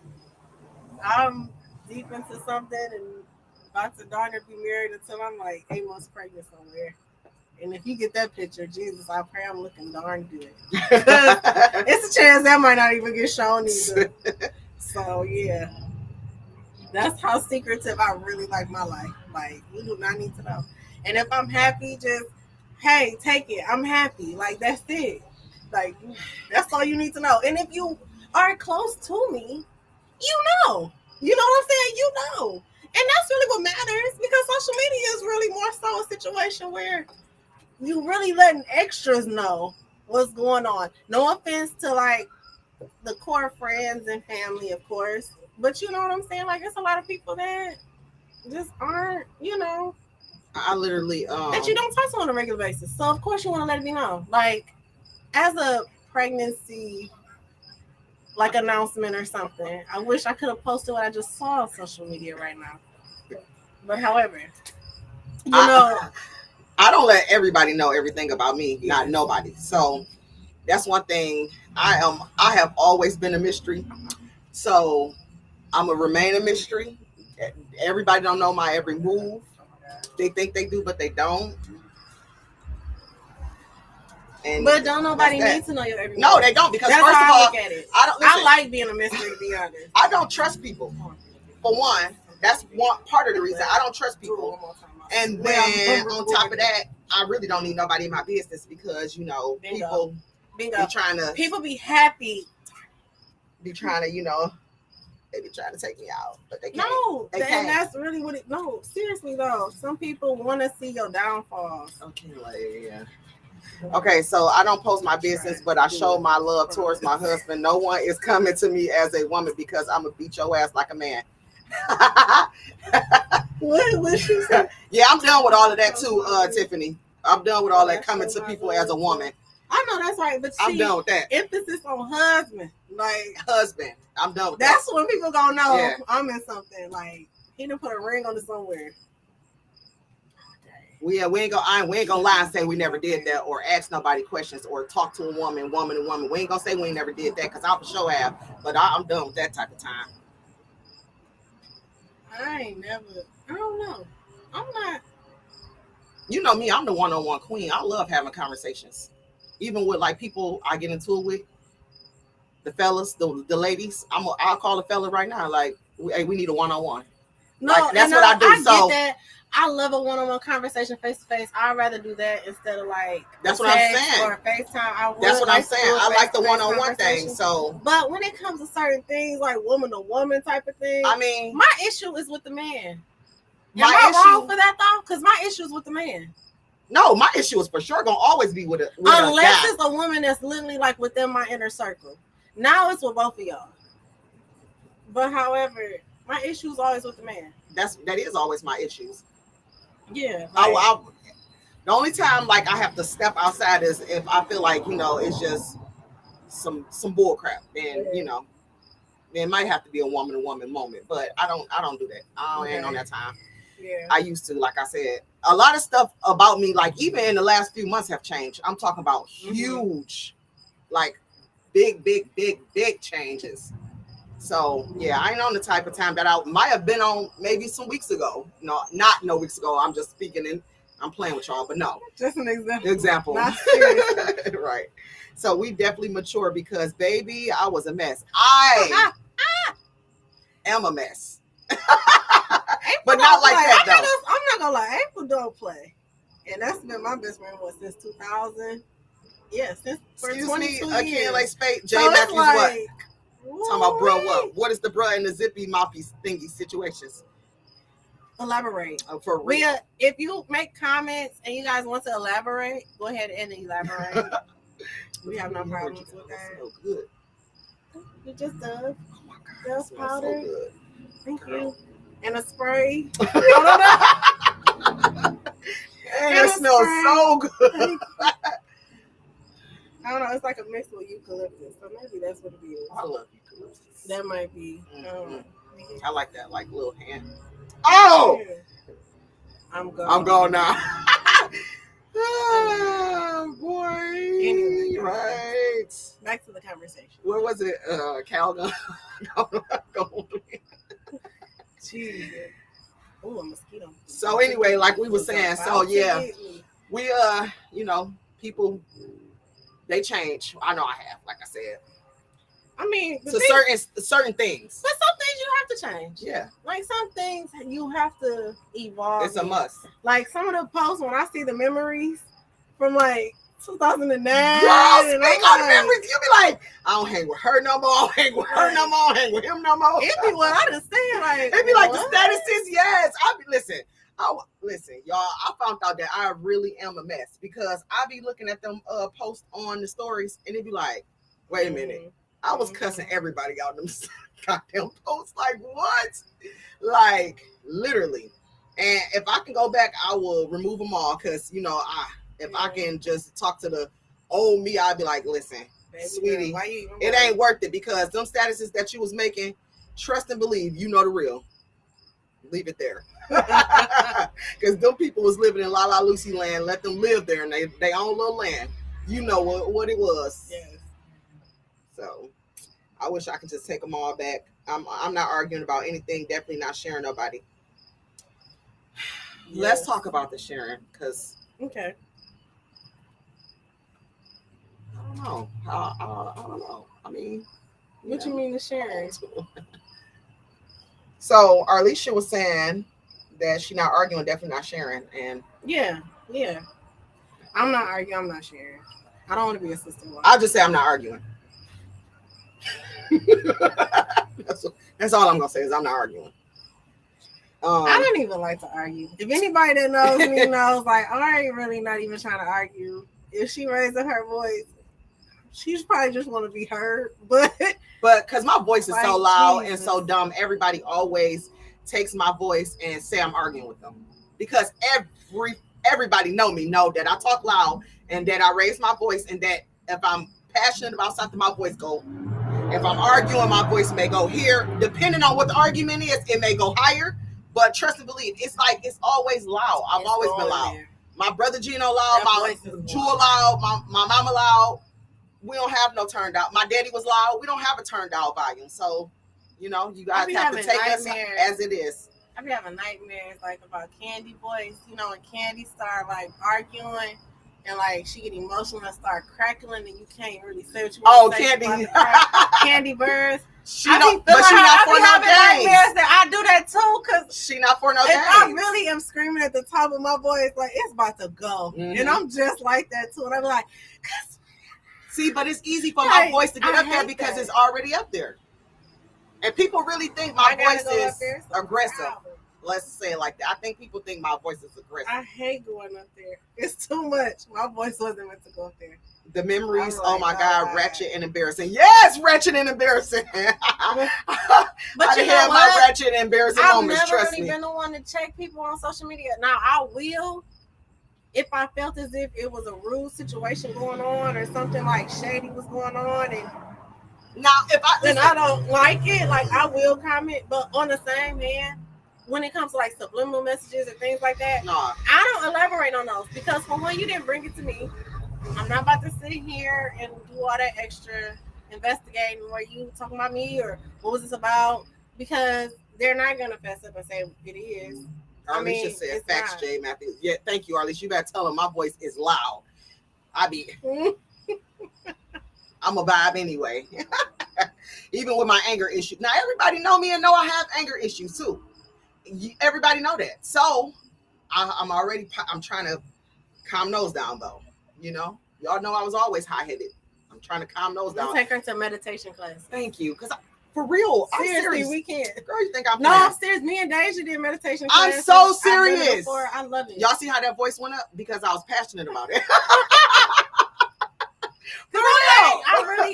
I'm deep into something and about to darn near be married until I'm like 8 months pregnant somewhere. And if you get that picture, Jesus, I pray I'm looking darn good. It's a chance that might not even get shown either. So yeah, that's how secretive I really like my life. Like, you do not need to know. And if I'm happy, just hey, take it. I'm happy. Like, that's it. Like, that's all you need to know. And if you are close to me, you know. You know what I'm saying? You know. And that's really what matters, because social media is really more so a situation where you really letting extras know what's going on. No offense to like the core friends and family, of course. But you know what I'm saying? Like, it's a lot of people that just aren't, I literally that you don't talk to on a regular basis. So of course you want to let it be known. Like, as a pregnancy like announcement or something, I wish I could have posted what I just saw on social media right now. But however, I don't let everybody know everything about me, not nobody. So that's one thing. I have always been a mystery. So I'm gonna remain a mystery. Everybody don't know my every move. They think they do, but they don't. But don't nobody need to know your every move. No, they don't, because that's first how of all, I look at it. I like being a mystery, to be honest. I don't trust people. For one, that's one part of the reason I don't trust people. And then on top of that, I really don't need nobody in my business, because people be trying to be happy, be trying to they be trying to take me out, but they can't. No, and that's really what it. No, seriously though, some people want to see your downfalls. Okay, yeah. Okay, so I don't post my business, but I show my love towards my husband. No one is coming to me as a woman, because I'm gonna beat your ass like a man. What she said? Yeah, I'm done with all of that too, Tiffany. I'm done with all that coming to people as a woman. I know that's right, but I'm done with that. Emphasis on husband, like husband. I'm done with that's that. when people gonna know I'm in something. Like, he done put a ring on it somewhere. We ain't gonna lie and say we never did that, or ask nobody questions, or talk to a woman. We ain't gonna say we never did that, because I for sure have. But I'm done with that type of time. I don't know. I'm not. You know me, I'm the one-on-one queen. I love having conversations. Even with like people I get into it with, the fellas, the ladies. I'll call a fella right now. Like, hey, we need a one-on-one. No, like, that's what I do. I get that. I love a one-on-one conversation face to face. I'd rather do that instead of like that's what I'm saying. Or FaceTime. That's what I'm saying. I like the one-on-one thing. So, but when it comes to certain things like woman to woman type of thing, I mean, my issue is with the man. Am I wrong for that though? Because my issue is with the man. No, my issue is for sure gonna always be with unless it's a woman that's literally like within my inner circle. Now it's with both of y'all. But however, my issue is always with the man. That is always my issues. Yeah. Like, the only time like I have to step outside is if I feel like it's just some bull crap. Then it might have to be a woman to woman moment. But I don't do that. I ain't on that time. Yeah. I used to, like I said, a lot of stuff about me, like even in the last few months, have changed. I'm talking about huge, like big changes. So yeah, I ain't on the type of time that I might have been on maybe some weeks ago. No, not no weeks ago. I'm just speaking and I'm playing with y'all, but no. Just an example. Example. Not seriously. Right. So we definitely mature, because baby, I was a mess. I am a mess. But not like that though. I'm not gonna lie, April don't play. And that's been my best friend since 2000. Yeah, since for 22 years. Again, like Spade, Jay so Matthews, like, what? Talking about bro, what is the bruh in the zippy moppy thingy situations? Elaborate. For real. If you make comments and you guys want to elaborate, go ahead and elaborate. We have no problems with that. So good. You just done. Oh my God, Ghost powder. So good. Thank you. And a spray. And it smells so good. I don't know. It's like a mix with eucalyptus, so maybe that's what it is. I love eucalyptus. That might be. I like that, like little hand. Oh, yeah. I'm gone now. Oh boy. Anyway, right. Back to the conversation. What was it? Calgon. Jesus. Ooh, a mosquito. So anyway, like we were saying, so yeah, we people, they change. I know I have, like I said. I mean, so certain things. But some things you have to change. Yeah. Like some things you have to evolve. It's a must. Like some of the posts when I see the memories from like 2009. Girl, speak on the memories. You be like, I don't hang with her no more. I don't hang with her no more. I don't hang with him no more. It be what I just said. Like it be like the statuses. Yes. Listen, y'all. I found out that I really am a mess because I be looking at them posts on the stories and it be like, wait a minute. I was cussing everybody out in them goddamn posts. Like, what? Like, literally. And if I can go back, I will remove them all because, if I can just talk to the old me, I'd be like, listen, baby, sweetie, it ain't worth it because them statuses that you was making, trust and believe, you know the real. Leave it there. Because them people was living in La La Lucy land. Let them live there in they own little land. You know what it was. Yes. So I wish I could just take them all back. I'm not arguing about anything. Definitely not sharing nobody. Yes. Let's talk about the sharing because. Okay. I don't know. I don't know. I mean. What you mean the sharing? So Arlisha was saying that she's not arguing, definitely not sharing. And yeah. I'm not arguing. I'm not sharing. I don't want to be a sister. I'll just say I'm not arguing. That's all I'm gonna say is I'm not arguing. I don't even like to argue. If anybody that knows me knows, like, I ain't really not even trying to argue. If she raises her voice, she's probably just want to be heard. But because my voice is so loud and so dumb, everybody always takes my voice and say I'm arguing with them. Because everybody know that I talk loud and that I raise my voice and that if I'm passionate about something, my voice go. If I'm arguing, my voice may go here. Depending on what the argument is, it may go higher. But trust and believe, it's like it's always loud. I've always been loud. There. My brother Gino loud, my Jewel loud, my mama loud. We don't have no turned out. My daddy was loud. We don't have a turned out volume. So, you guys have to take us as it is. I be having nightmares like about Candy voice, when Candy start like arguing. And like she get emotional and start crackling, and you can't really say what you want to say. Candy, Candy birds. She not for no games. I do that too, cause she not for no games. I really am screaming at the top of my voice, like it's about to go, and I'm just like that too. And I'm like, see, but it's easy for my voice to get up there because it's already up there, and people really think my voice is aggressive. Let's say it like that. I think people think my voice is aggressive. I hate going up there. It's too much. My voice wasn't meant to go up there. The memories, oh my God, ratchet and embarrassing. Yes, ratchet and embarrassing. But I had my ratchet and embarrassing moments, trust me. I've never really been the one to check people on social media. Now, I will if I felt as if it was a rude situation going on or something like shady was going on. And now, then I don't like it, like I will comment. But on the same hand, when it comes to like subliminal messages and things like that, I don't elaborate on those because for one, you didn't bring it to me. I'm not about to sit here and do all that extra investigating where you talking about me or what was this about, because they're not gonna fess up and say it is. Arlisha said facts, Jay Matthews. Yeah, thank you, Arlisha. You gotta tell them my voice is loud. I'm a vibe anyway. Even with my anger issue. Now everybody know me and know I have anger issues too. Everybody know that. So I'm trying to calm those down though. Y'all know I was always high-headed. I'm trying to calm those down. We'll take her to meditation class. Thank you. Because for real, seriously, I'm serious. We can't. Girl, you think I'm No, I'm serious. Me and Deja did meditation class. I'm so serious. I love it. Y'all see how that voice went up? Because I was passionate about it.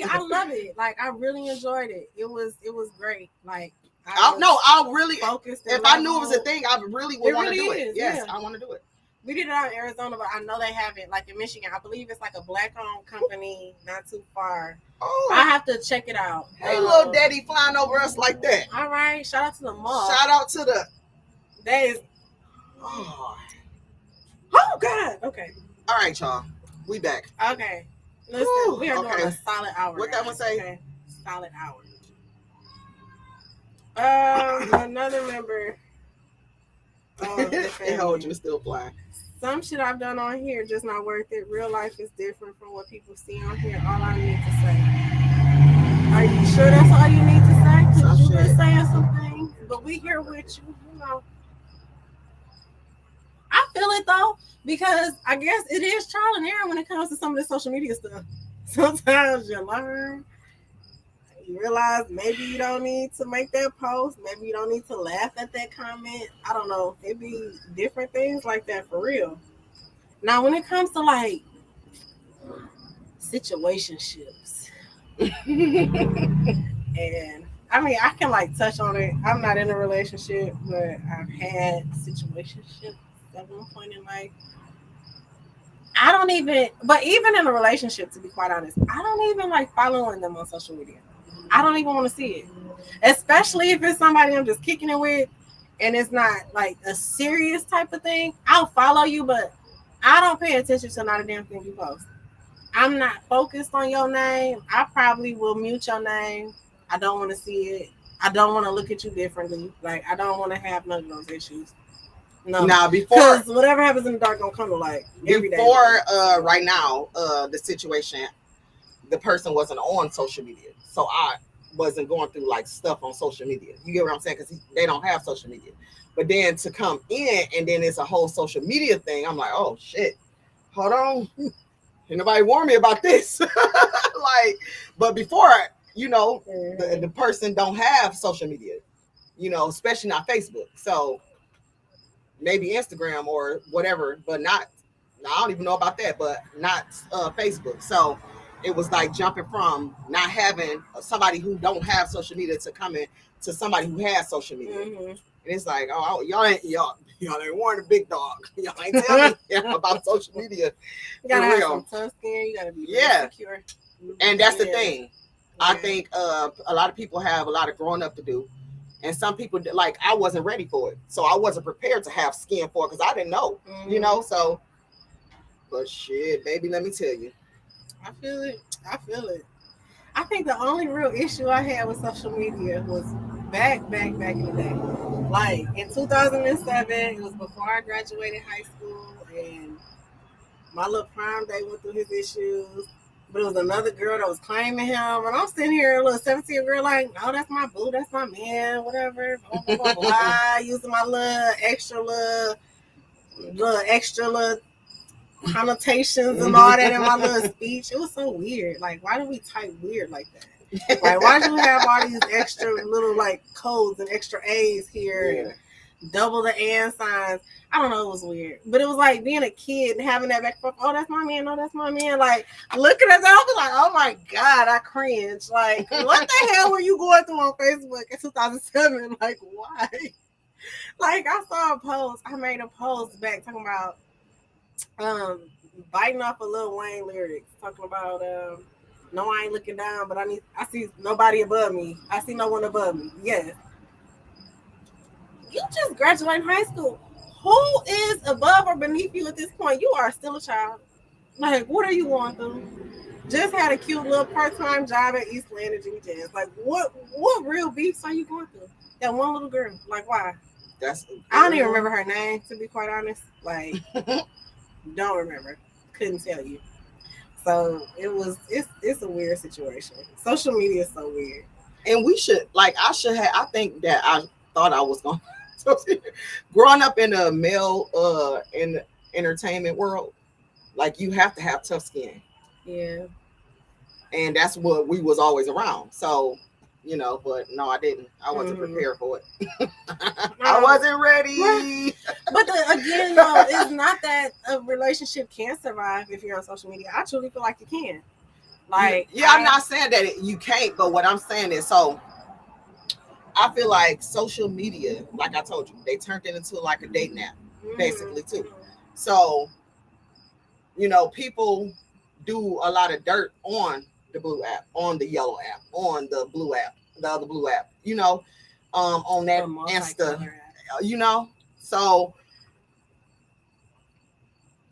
I love it. Like I really enjoyed it. It was great. Like I really focused. If I knew it was a thing, I really would want to do it. Yes, I want to do it. We did it out in Arizona, but I know they have it like in Michigan. I believe it's like a black-owned company, not too far. Oh, I have to check it out. Hey, little daddy flying over us like that. All right, shout out to the mall. Shout out to the. That is. Oh God. Okay. All right, y'all. We back. Okay. Listen, we are doing a solid hour. What that one say? Okay. Solid hour. Another member. Oh, It holds you still flying. Some shit I've done on here just not worth it. Real life is different from what people see on here. All I need to say. Are you sure that's all you need to say? Because you've been saying some things, but we here with you. You know, I feel it though, because I guess it is trial and error when it comes to some of the social media stuff. Sometimes you learn, you realize maybe you don't need to make that post, maybe you don't need to laugh at that comment. I don't know. It be different things like that for real. Now, when it comes to like situationships, and I mean, I can like touch on it. I'm not in a relationship, but I've had situationships at one point in life. I don't even, but even in a relationship, to be quite honest, I don't even like following them on social media. I don't even want to see it, especially if it's somebody I'm just kicking it with, and it's not like a serious type of thing. I'll follow you, but I don't pay attention to not a damn thing you post. I'm not focused on your name. I probably will mute your name. I don't want to see it. I don't want to look at you differently. Like, I don't want to have none of those issues. No. Now, because whatever happens in the dark gonna come to light every day. Right now, the situation, the person wasn't on social media, so I wasn't going through like stuff on social media. You get what I'm saying? Because they don't have social media. But then to come in and then it's a whole social media thing, I'm like, oh shit, hold on, ain't nobody warned me about this. Like, but before, you know, the person don't have social media, you know, especially not Facebook. So maybe Instagram or whatever, but not, I don't even know about that, but not Facebook. So it was like jumping from not having somebody who don't have social media to coming to somebody who has social media. Mm-hmm. And it's like, oh, y'all ain't warning the big dog. Y'all ain't telling me about social media. You gotta have some tough skin. You gotta be secure. And that's the thing. Yeah. I think a lot of people have a lot of growing up to do. And some people, like, I wasn't ready for it. So I wasn't prepared to have skin for it because I didn't know, you know? So, but shit, baby, let me tell you. I feel it. I think the only real issue I had with social media was back in the day. Like, in 2007, it was before I graduated high school, and my little prime day went through his issues. But it was another girl that was claiming him. And I'm sitting here, a little 17-year-old girl, like, no, that's my boo, that's my man, whatever. Blah, blah, blah, blah. Using my little extra connotations and all that in my little speech. It was so weird. Like, why do we type weird like that? Like, why do you have all these extra little, like, codes and extra A's here? Yeah. And double the and signs. I don't know, it was weird. But it was like being a kid and having that back and forth. Oh, that's my man. No, that's my man. Like, looking at that, I was like, oh my God, I cringe. Like, what the hell were you going through on Facebook in 2007? Like, why? Like, I saw a post. I made a post back talking about biting off a Lil Wayne lyrics. Talking about, no, I ain't looking down, but I see nobody above me. I see no one above me. Yes. You just graduated high school. Who is above or beneath you at this point? You are still a child. Like, what are you going through? Just had a cute little part-time job at Eastland and Jimmy Jazz. Like, what real beefs are you going through? That one little girl. Like, why? I don't even remember her name, to be quite honest. Like, don't remember. Couldn't tell you. So it's a weird situation. Social media is so weird. And we should, like, I think that I thought I was going to. Growing up in a male in the entertainment world, like, you have to have tough skin. Yeah. And that's what we was always around. So, you know, but no, I didn't. I wasn't prepared for it. I wasn't ready. But again, though, it's not that a relationship can survive if you're on social media. I truly feel like you can. Like, I'm not saying that you can't, but what I'm saying is, so I feel like social media, like I told you, they turned it into like a dating app, basically, too. So, you know, people do a lot of dirt on the blue app, on the yellow app, on the blue app, the other blue app, you know, on that Insta, you know. So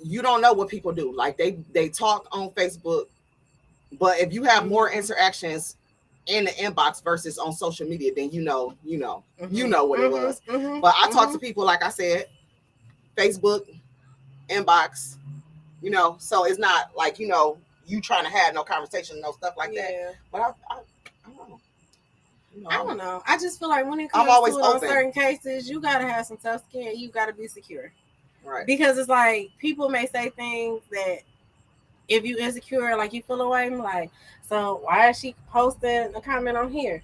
you don't know what people do. Like, they talk on Facebook, but if you have more interactions in the inbox versus on social media, then you know what it was. But I talk to people, like I said, Facebook inbox, so it's not like, you trying to have no conversation, no stuff like that. But I don't know. I don't know. I just feel like when it comes to it on certain cases, you gotta have some tough skin. You gotta be secure, right? Because it's like people may say things that if you insecure, like you feel away, I'm like, so why is she posting a comment on here?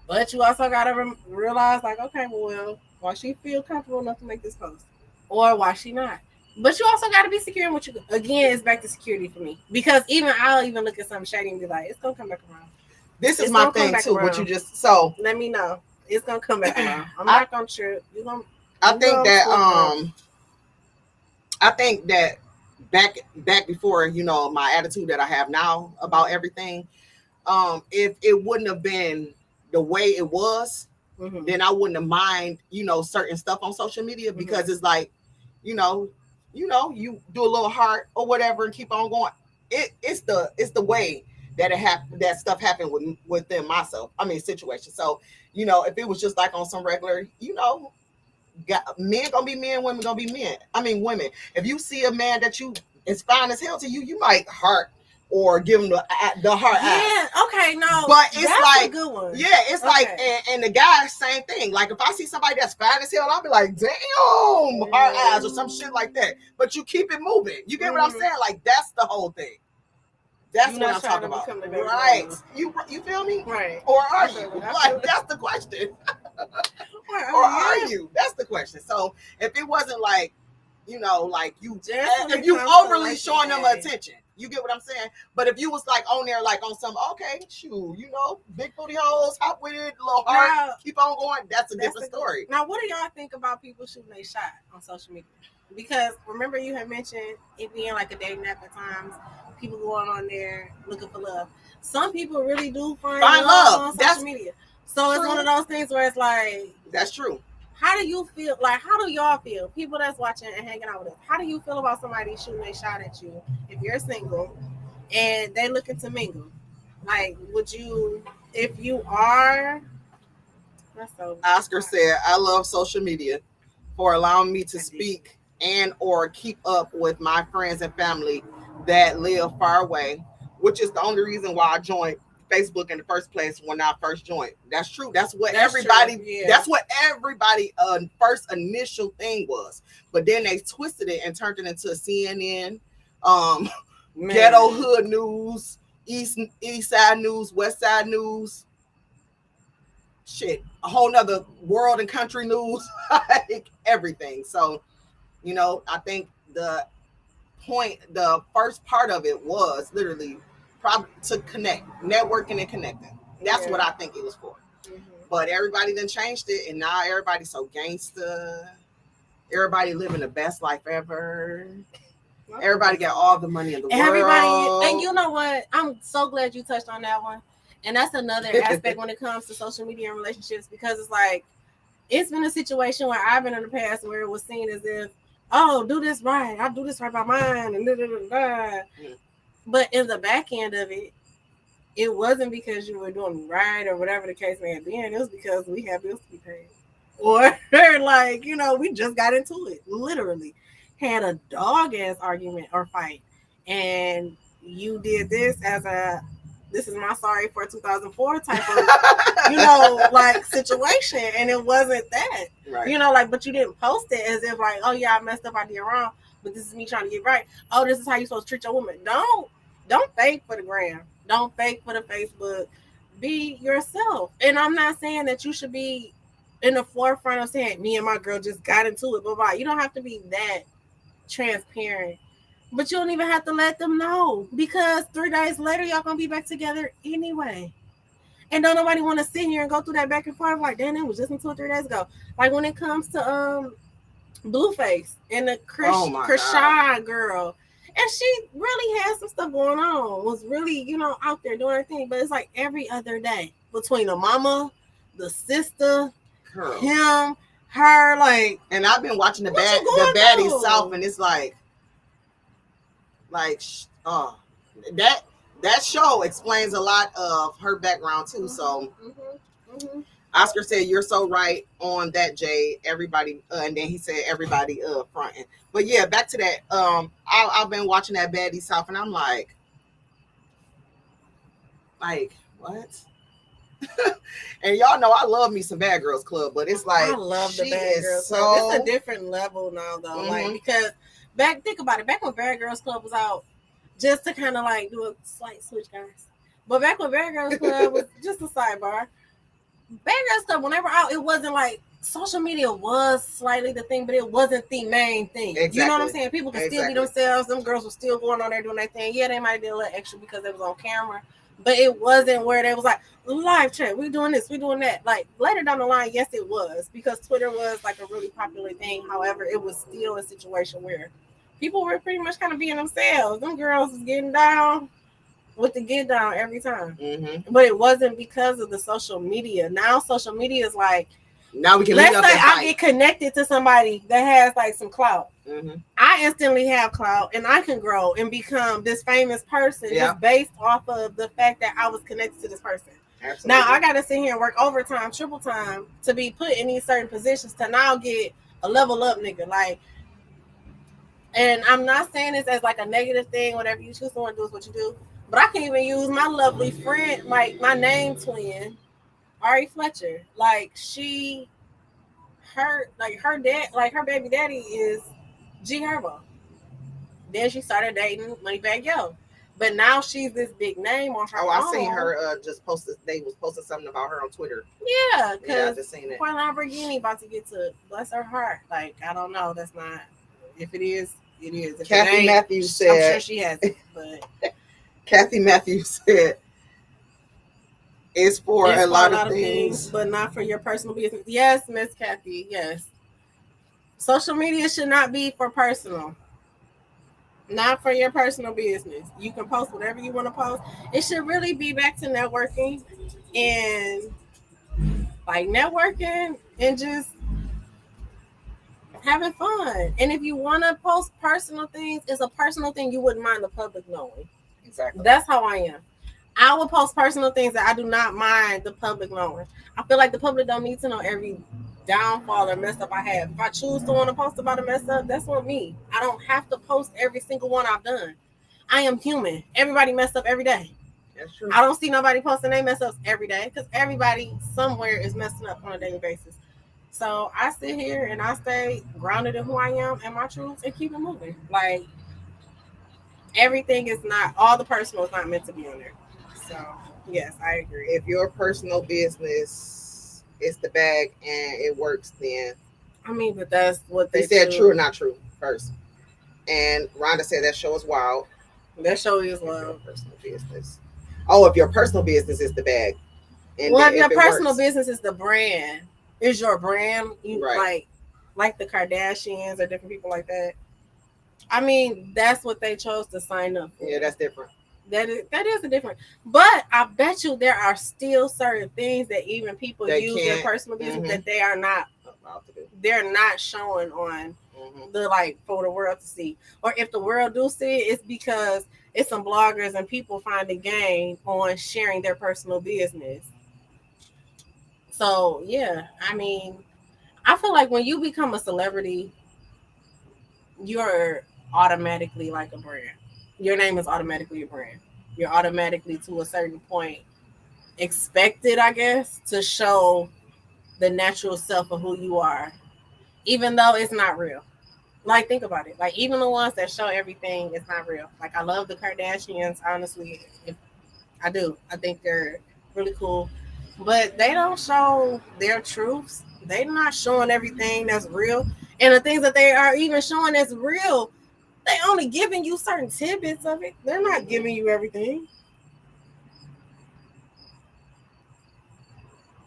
But you also gotta realize, like, okay, well, why she feel comfortable enough to make this post, or why she not? But you also got to be secure in what you. Again, it's back to security for me, because I'll even look at something shady and be like, it's gonna come back around. This is my thing too. What you just so let me know. It's gonna come back around. I'm not gonna trip. You gonna. I think that back before, my attitude that I have now about everything, if it wouldn't have been the way it was, then I wouldn't have mind, certain stuff on social media, because it's like, you do a little heart or whatever and keep on going. It's the way that that stuff happened within myself. I mean, situation. So, if it was just like on some regular, men gonna be men, women gonna be men. I mean, women. If you see a man that you is fine as hell to you, you might heart or give him the heart. Yeah. Okay. No. But it's that's like a good one. Yeah. It's like and the guy, same thing. Like if I see somebody that's fine as hell, I'll be like, damn, heart eyes or some shit like that. But you keep it moving. You get what I'm saying? Like that's the whole thing. That's what I'm talking about. Right. You feel me? Right. Or are you? Like that's the question. Or are you? That's the question. So if it wasn't like, like if you overly showing them attention, you get what I'm saying? But if you was like on there, like on some, okay, shoot, big booty holes, hop with it, little heart, keep on going. That's a different story. Now, what do y'all think about people shooting a shot on social media? Because remember you had mentioned it being like a dating app at times. People going on there looking for love. Some people really do find love on social media. So it's one of those things where it's like, that's true. How do you feel? Like, how do y'all feel? People that's watching and hanging out with us. How do you feel about somebody shooting a shot at you if you're single and they looking to mingle? Like, would you, if you are? Oscar said, I love social media for allowing me to speak and or keep up with my friends and family that live far away, which is the only reason why I joined Facebook in the first place when I first joined. That's true. That's what everybody first initial thing was. But then they twisted it and turned it into CNN, ghetto hood news, east side news, west side news. Shit, a whole nother world and country news, like everything. So, I think the first part of it was literally probably to connect, networking and connecting. That's what I think it was for. But everybody done changed it, and now everybody's so gangster. Everybody living the best life ever. Everybody got all the money in the world. And you know what? I'm so glad you touched on that one. And that's another aspect when it comes to social media and relationships, because it's like, it's been a situation where I've been in the past where it was seen as if, oh, do this right. I do this right by mine. And But in the back end of it, it wasn't because you were doing right or whatever the case may have been. It was because we have bills to be paid. Or like, we just got into it. Literally had a dog ass argument or fight. And you did this as this is my sorry for 2004 type of, like situation. And it wasn't that, right. But you didn't post it as if like, oh yeah, I messed up, I did wrong, but this is me trying to get right. Oh, this is how you're supposed to treat your woman. Don't fake for the gram. Don't fake for the Facebook. Be yourself. And I'm not saying that you should be in the forefront of saying, me and my girl just got into it, blah. You don't have to be that transparent. But you don't even have to let them know, because 3 days later, y'all gonna be back together anyway. And don't nobody want to sit here and go through that back and forth like, damn, it was just 2 or 3 days ago. Like when it comes to Blueface and the Krishan girl, and she really had some stuff going on, was really, out there doing her thing. But it's like every other day between the mama, the sister, him, her, like. And I've been watching the Baddies South, and it's like that show explains a lot of her background too. So Oscar said, "You're so right on that, Jade. Everybody," and then he said, "Everybody, fronting." But yeah, back to that. I've been watching that Baddie South, and I'm like what? And y'all know I love me some Bad Girls Club, but it's like I love the she Bad is Girls so. Club. It's a different level now, though. Like Mhm. because think about it. Back when Bad Girls Club was out, just to kind of like do a slight switch, guys. But back when Bad Girls Club was just a sidebar, Bad Girls Club, whenever out, it wasn't like social media was slightly the thing, but it wasn't the main thing. Exactly. You know what I'm saying? People could still be Exactly. themselves. Them girls were still going on there doing their thing. Yeah, they might have did a little extra because it was on camera, but it wasn't where they was like live chat. We doing this, we doing that. Like later down the line, yes, it was because Twitter was like a really popular thing. However, it was still a situation where people were pretty much kind of being themselves. Them girls was getting down with the get down every time. Mm-hmm. But it wasn't because of the social media. Now social media is like, now we can let's say I get connected to somebody that has like some clout. Mm-hmm. I instantly have clout and I can grow and become this famous person just based off of the fact that I was connected to this person. Absolutely. Now I got to sit here and work overtime, triple time to be put in these certain positions to now get a level up nigga. Like, and I'm not saying this as like a negative thing. Whatever you choose to want to do is what you do. But I can even use my lovely friend, like my name twin, Ari Fletcher. Like her dad, like her baby daddy is G Herbo. Then she started dating Moneybagg Yo. But now she's this big name on her own. I seen her just posted. They was posting something about her on Twitter. Yeah, because Point Lamborghini about to get to bless her heart. Like I don't know. That's not. If it is, it is. If Kathy Matthews said. I'm sure she has it, but Kathy Matthews said. It's for a lot of things, but not for your personal business. Yes, Miss Kathy. Yes. Social media should not be for personal. Not for your personal business. You can post whatever you want to post. It should really be back to networking and like networking and just having fun. And if you want to post personal things, it's a personal thing you wouldn't mind the public knowing. Exactly. That's how I am. I will post personal things that I do not mind the public knowing. I feel like the public don't need to know every downfall or mess up I have. If I choose to want to post about a mess up, that's on me. I don't have to post every single one I've done. I am human. Everybody mess up every day. That's true. I don't see nobody posting their mess ups every day because everybody somewhere is messing up on a daily basis. So I sit here and I stay grounded in who I am and my truths and keep it moving. Like everything is not, all the personal is not meant to be on there. So yes, I agree. If your personal business is the bag and it works, then I mean, but that's what they said. True or not true first. And Rhonda said that show is wild. That show is wild. Personal business. Oh, if your personal business is the bag. And well, if your personal business is the brand, is your brand, you right. like the Kardashians or different people like that. I mean, that's what they chose to sign up for. Yeah, that's different. That is a different. But I bet you there are still certain things that even people use their personal business that they are not allowed to do. They're not showing on the like for the world to see. Or if the world do see it, it's because it's some bloggers and people find a gain on sharing their personal business. So yeah, I mean, I feel like when you become a celebrity, you're automatically like a brand. Your name is automatically a brand. You're automatically to a certain point expected, I guess, to show the natural self of who you are, even though it's not real. Like, think about it. Like, even the ones that show everything, it's not real. Like, I love the Kardashians, honestly. I do. I think they're really cool. But they don't show their truths. They're not showing everything that's real. And the things that they are even showing that's real, they only giving you certain tidbits of it. They're not giving you everything.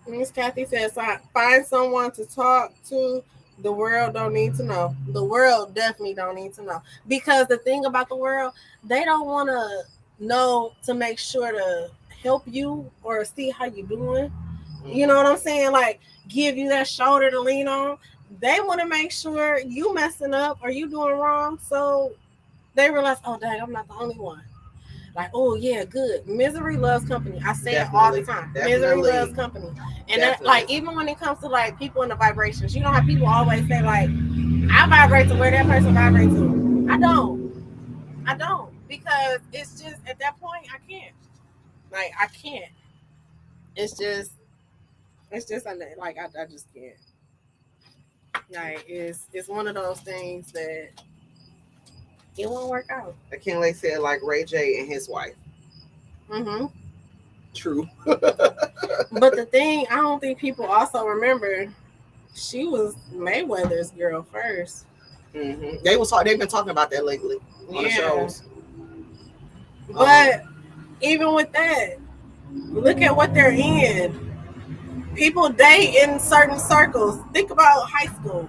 Miss Kathy says, find someone to talk to. The world don't need to know. The world definitely don't need to know. Because the thing about the world, they don't want to know to make sure to help you or see how you doing. You know what I'm saying? Like, give you that shoulder to lean on. They want to make sure you messing up or you doing wrong. So they realize, oh, dang, I'm not the only one. Like, oh yeah, good. Misery loves company. I say it all the time. Definitely. Misery loves company. And that, like, even when it comes to like people in the vibrations, you know how people always say like, I vibrate to where that person vibrates to. I don't. Because it's just at that point I can't. Like I can't. It's just like I just can't. Like it's one of those things that it won't work out. Kinley said like Ray J and his wife. Mm-hmm. True. But the thing I don't think people also remember, she was Mayweather's girl 1st. Mm-hmm. They've been talking about that lately on the shows. But even with that, look at what they're in. People date in certain circles. Think about high school.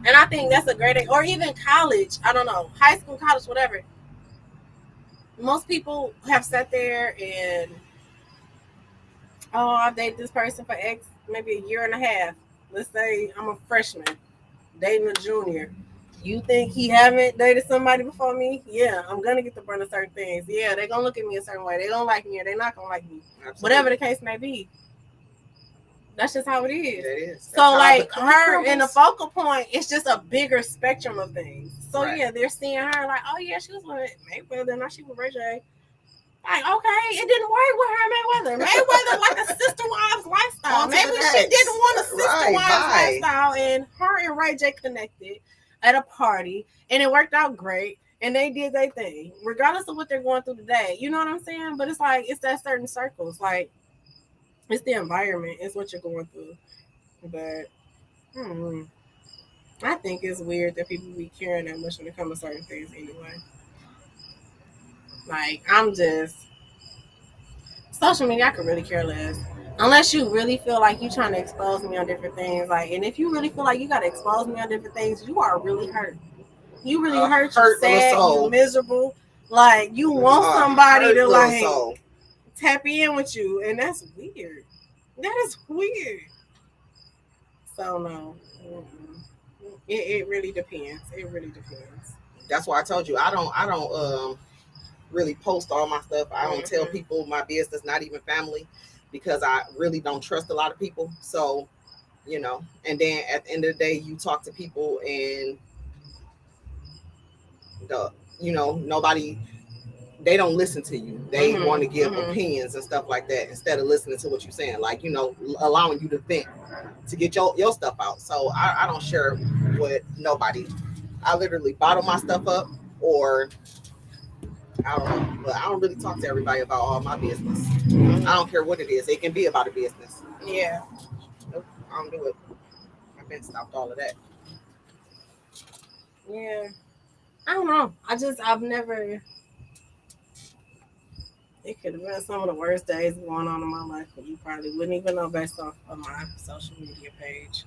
And I think that's a great, or even college. I don't know, high school, college, whatever. Most people have sat there and, oh, I've dated this person for X, maybe a year and a half. Let's say I'm a freshman, dating a junior. You think he haven't dated somebody before me? Yeah, I'm gonna get the brunt of certain things. Yeah, they're gonna look at me a certain way. They don't like me or they're not gonna like me. Absolutely. Whatever the case may be. That's just how it is. It is. So like her in the focal point, it's just a bigger spectrum of things. So yeah, they're seeing her like, oh yeah, she was with Mayweather, now she with Ray J. Like, okay, it didn't work with her and Mayweather. Mayweather like a sister wives lifestyle. Maybe she didn't want a sister wives lifestyle, and her and Ray J connected at a party, and it worked out great. And they did their thing, regardless of what they're going through today. You know what I'm saying? But it's like it's that certain circles, like. It's the environment. It's what you're going through. But I think it's weird that people be caring that much when it comes to certain things anyway. Like, I'm just... Social media, I could really care less. Unless you really feel like you're trying to expose me on different things. Like, and if you really feel like you got to expose me on different things, you are really hurt. You really hurt. You're sad. You're miserable. Like, you want somebody to, like... tap in with you, and that's weird. That is weird. So no, it really depends. It really depends. That's why I told you I don't really post all my stuff. I don't tell people my business, not even family, because I really don't trust a lot of people. So, you know, and then at the end of the day, you talk to people and nobody. They don't listen to you. They want to give opinions and stuff like that instead of listening to what you're saying. Like, allowing you to vent to get your stuff out. So I don't share with nobody. I literally bottle my stuff up, or I don't know. But I don't really talk to everybody about all my business. I don't care what it is. It can be about a business. Yeah. Nope, I don't do it. I've been stopped all of that. Yeah. I don't know. I've never... It could have been some of the worst days going on in my life, but you probably wouldn't even know based off of my social media page.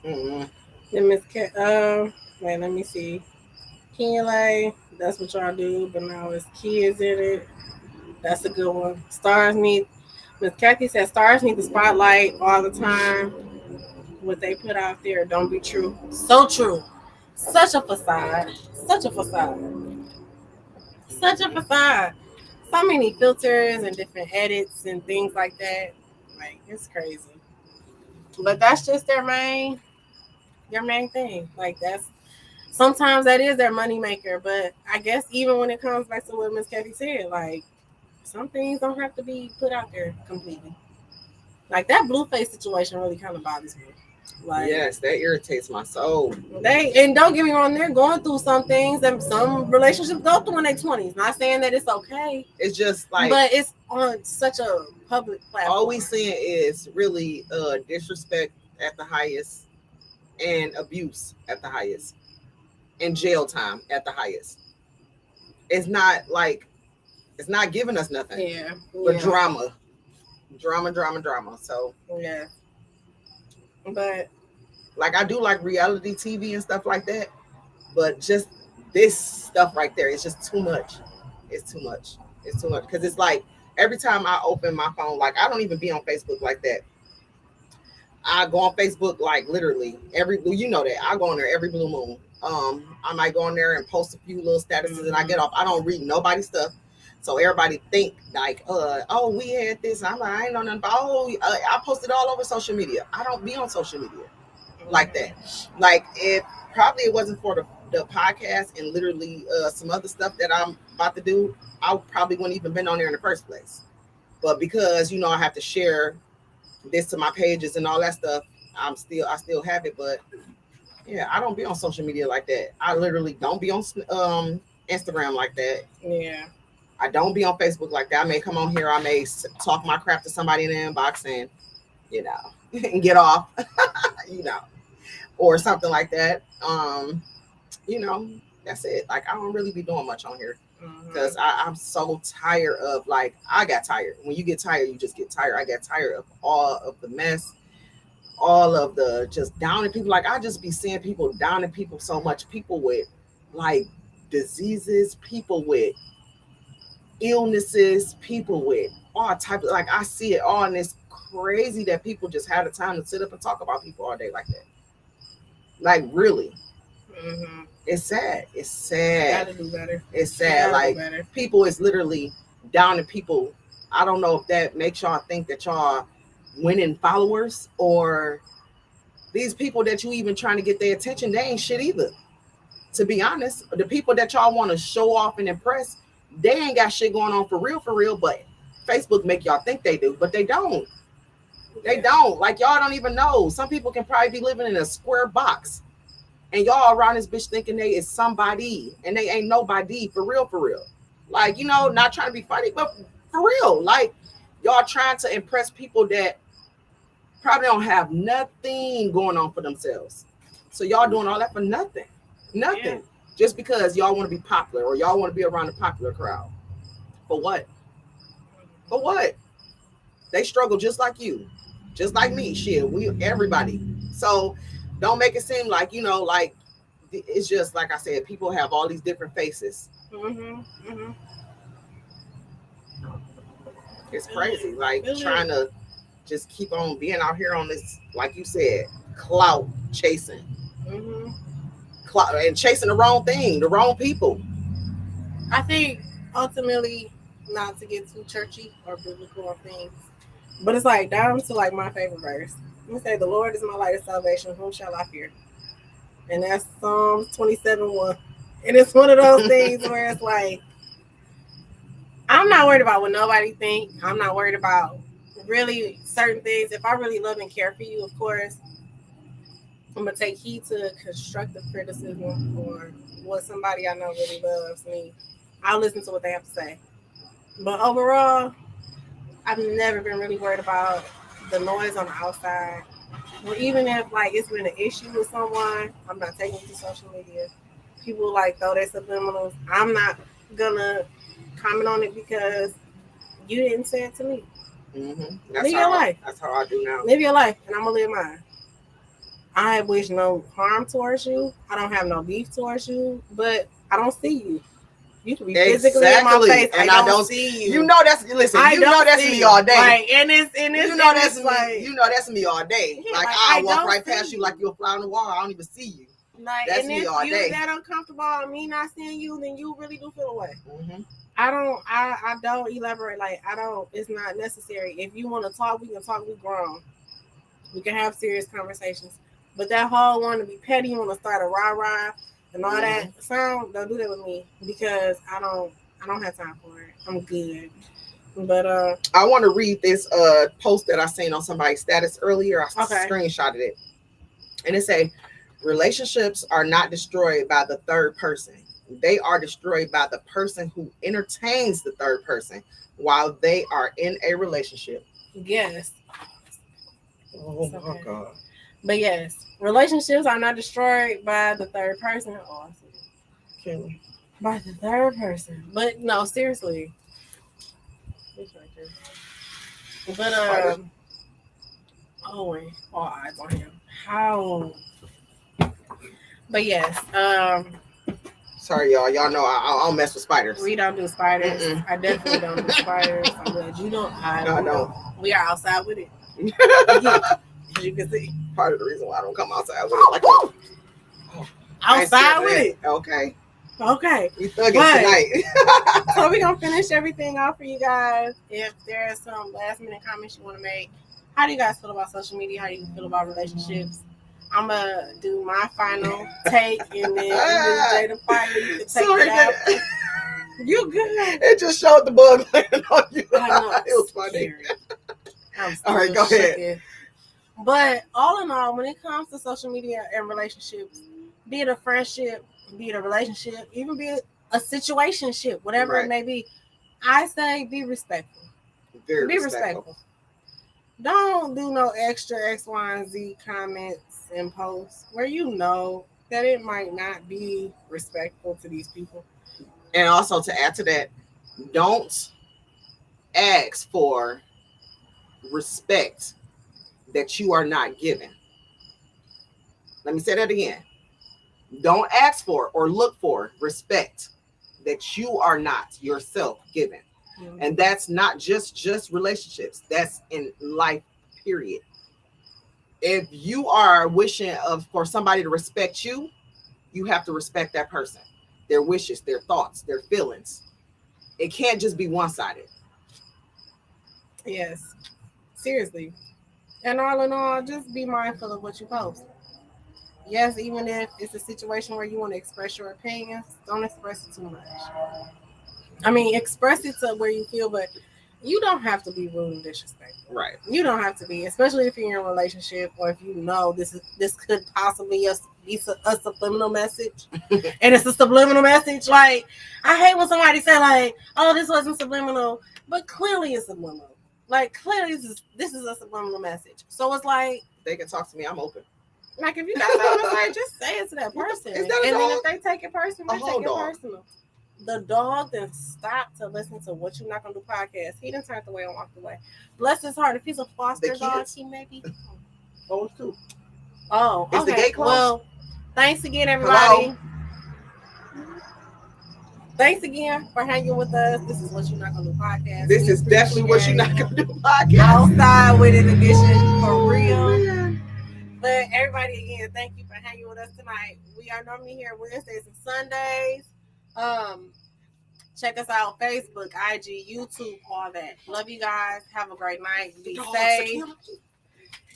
Then Miss wait, let me see. Kinley, that's what y'all do, but now it's kids in it. That's a good one. Miss Kathy said stars need the spotlight all the time. What they put out there don't be true. So true. Such a facade. Such a facade. Such a facade. So many filters and different edits and things like that. Like, it's crazy. But that's just their main thing. Like, sometimes that is their money maker. But I guess even when it comes back to what Miss Kathy said, like, some things don't have to be put out there completely. Like, that Blueface situation really kind of bothers me. Like, yes, that irritates my soul. And don't get me wrong, they're going through some things that some relationships go through in their 20s. Not saying that it's okay. It's just like, but it's on such a public platform. All we seeing is really disrespect at the highest, and abuse at the highest, and jail time at the highest. It's not giving us nothing. Yeah. But drama. So yeah. But like, I do like reality TV and stuff like that, but just this stuff right there, it's just too much. It's too much because it's like every time I open my phone, like, I don't even be on Facebook like that. I go on Facebook like literally I go on there every blue moon. I might go on there and post a few little statuses and I get off. I don't read nobody's stuff. So everybody think like, oh, we had this. I'm like, I ain't know nothing about, I posted all over social media. I don't be on social media like that. Like if probably it wasn't for the podcast and literally some other stuff that I'm about to do, I probably wouldn't even been on there in the first place. But because, I have to share this to my pages and all that stuff, I still have it. But yeah, I don't be on social media like that. I literally don't be on Instagram like that. Yeah. I don't be on Facebook like that. I may come on here, I may talk my crap to somebody in the inbox and, and get off, or something like that. That's it. Like, I don't really be doing much on here because I'm so tired of, like, I got tired. When you get tired, you just get tired. I got tired of all of the mess, all of the just downing people. Like, I just be seeing people downing people so much. People with, like, diseases, people with illnesses, people with all types of, like, I see it all, and it's crazy that people just have the time to sit up and talk about people all day like that. Like, really. It's sad. It's sad. Gotta do better. It's sad. Like, people is literally downing people. I don't know if that makes y'all think that y'all winning followers, or these people that you even trying to get their attention, they ain't shit either. To be honest, the people that y'all want to show off and impress, they ain't got shit going on for real, but Facebook make y'all think they do, but they don't. They don't. Like, y'all don't even know. Some people can probably be living in a square box, and y'all around this bitch thinking they is somebody, and they ain't nobody for real. Like, not trying to be funny, but for real. Like, y'all trying to impress people that probably don't have nothing going on for themselves. So y'all doing all that for nothing. Nothing. Yeah. Just because y'all want to be popular, or y'all want to be around the popular crowd. For what? For what? They struggle just like you. Just like me. Shit. Everybody. So don't make it seem like, like, it's just like I said, people have all these different faces. It's crazy. Like, trying to just keep on being out here on this, like you said, clout chasing. And chasing the wrong thing, the wrong people. I think ultimately, not to get too churchy or biblical or things, but it's like down to like my favorite verse. Let me say, the Lord is my light of salvation, whom shall I fear? And that's Psalms 27:1. And it's one of those things where it's like, I'm not worried about what nobody thinks. I'm not worried about really certain things. If I really love and care for you, of course, I'm going to take heed to constructive criticism, or what somebody I know really loves me. I'll listen to what they have to say. But overall, I've never been really worried about the noise on the outside. Or even if, like, it's been an issue with someone, I'm not taking it to social media. People, like, throw their subliminals. I'm not going to comment on it because you didn't say it to me. Live your life. That's how I do now. Live your life, and I'm going to live mine. I wish no harm towards you. I don't have no beef towards you, but I don't see you. You can be physically in my face. And I don't see you. You know that's me all day. Like, and it's that's me. Like, that's me all day. Yeah, like, I walk right past you like you're a fly on the wall. I don't even see you. Like, that's me all day. And if you're that uncomfortable on me not seeing you, then you really do feel away. I don't elaborate. Like, it's not necessary. If you want to talk, we can talk. We grown. We can have serious conversations. But that whole want to be petty, you want to start a rah-rah and all that sound, don't do that with me, because I don't have time for it. I'm good. But I want to read this post that I seen on somebody's status earlier. I screenshotted it. And it say, relationships are not destroyed by the third person. They are destroyed by the person who entertains the third person while they are in a relationship. Yes. Oh my God. But yes, relationships are not destroyed by the third person. Oh, I see. Okay. By the third person. But no, seriously. It's right there. But all eyes on him. How? But yes, sorry, y'all. Y'all know I don't mess with spiders. We don't do spiders. I definitely don't do spiders. I'm glad you don't. I don't. We are outside with it. As you can see. Part of the reason why I don't come outside with it. Like, oh. outside with it. Okay. Okay. We thugging tonight. So we're going to finish everything off for you guys. If there's some last minute comments you want to make, how do you guys feel about social media? How do you feel about relationships? I'm going to do my final take, and then Jada Fire, you can take it after. You good. It just showed the bug landing on you. I know. It was funny. All right, go ahead. But all in all, when it comes to social media and relationships, be it a friendship, be it a relationship, even be it a situationship, whatever it may be, I say be respectful. Be respectful. Don't do no extra X, Y, and Z comments and posts where you know that it might not be respectful to these people. And also to add to that, don't ask for respect that you are not given. Let me say that again. Don't ask for or look for respect that you are not yourself given. Mm-hmm. And that's not just relationships. That's in life, period. If you are wishing for somebody to respect you, you have to respect that person, their wishes, their thoughts, their feelings. It can't just be one-sided. Yes. Seriously. And all in all, just be mindful of what you post. Yes, even if it's a situation where you want to express your opinions, don't express it too much. I mean, express it to where you feel, but you don't have to be rude and disrespectful. Right. You don't have to be, especially if you're in a relationship or if you know this could possibly be a subliminal message. And it's a subliminal message. Like, I hate when somebody say like, "Oh, this wasn't subliminal," but clearly it's subliminal. Like, clearly this is a subliminal message. So it's like, they can talk to me. I'm open. Like, if you got something to say, just say it to that person. And then if they take it personal, they take it personal. The dog then stopped to listen to What You Not Gonna Do podcast. He didn't turn away and walked away. Bless his heart. If he's a foster dog, he may be. Oh, it's too. Oh, okay. Is the gate closed? Well, thanks again, everybody. Hello? Thanks again for hanging with us. This is What You Not Gonna Do podcast. This is definitely What You Not Gonna Do podcast. Outside with it edition for real. But everybody, again, thank you for hanging with us tonight. We are normally here Wednesdays and Sundays. Check us out, Facebook, IG, YouTube, all that. Love you guys. Have a great night. Be safe.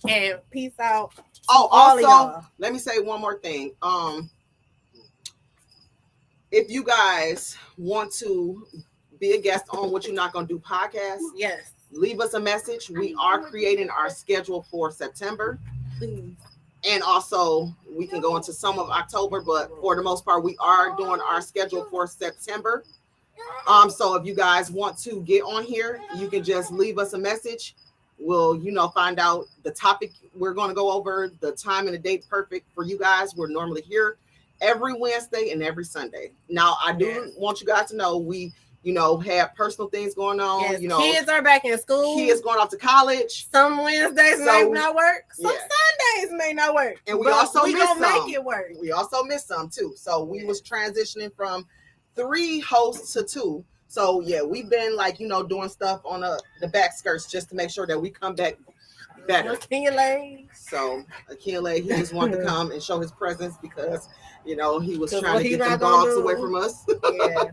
And peace out. Oh, also, let me say one more thing. If you guys want to be a guest on What You Not Gonna Do podcast, yes, leave us a message. We are creating our schedule for September. Please. And also, we can go into some of October, but for the most part, we are doing our schedule for September. So if you guys want to get on here, you can just leave us a message. We'll, find out the topic we're going to go over, the time and the date perfect for you guys. We're normally here every Wednesday and every Sunday. Now, I do want you guys to know we have personal things going on. Yes, kids are back in school. Kids going off to college. Some Wednesdays may not work. Some Sundays may not work. And we also gonna make it work. We also missed some too. So we was transitioning from 3 hosts to 2. So we've been doing stuff on the back skirts just to make sure that we come back better. So Akile, he just wanted to come and show his presence because he was trying to get them dogs away from us. Yeah.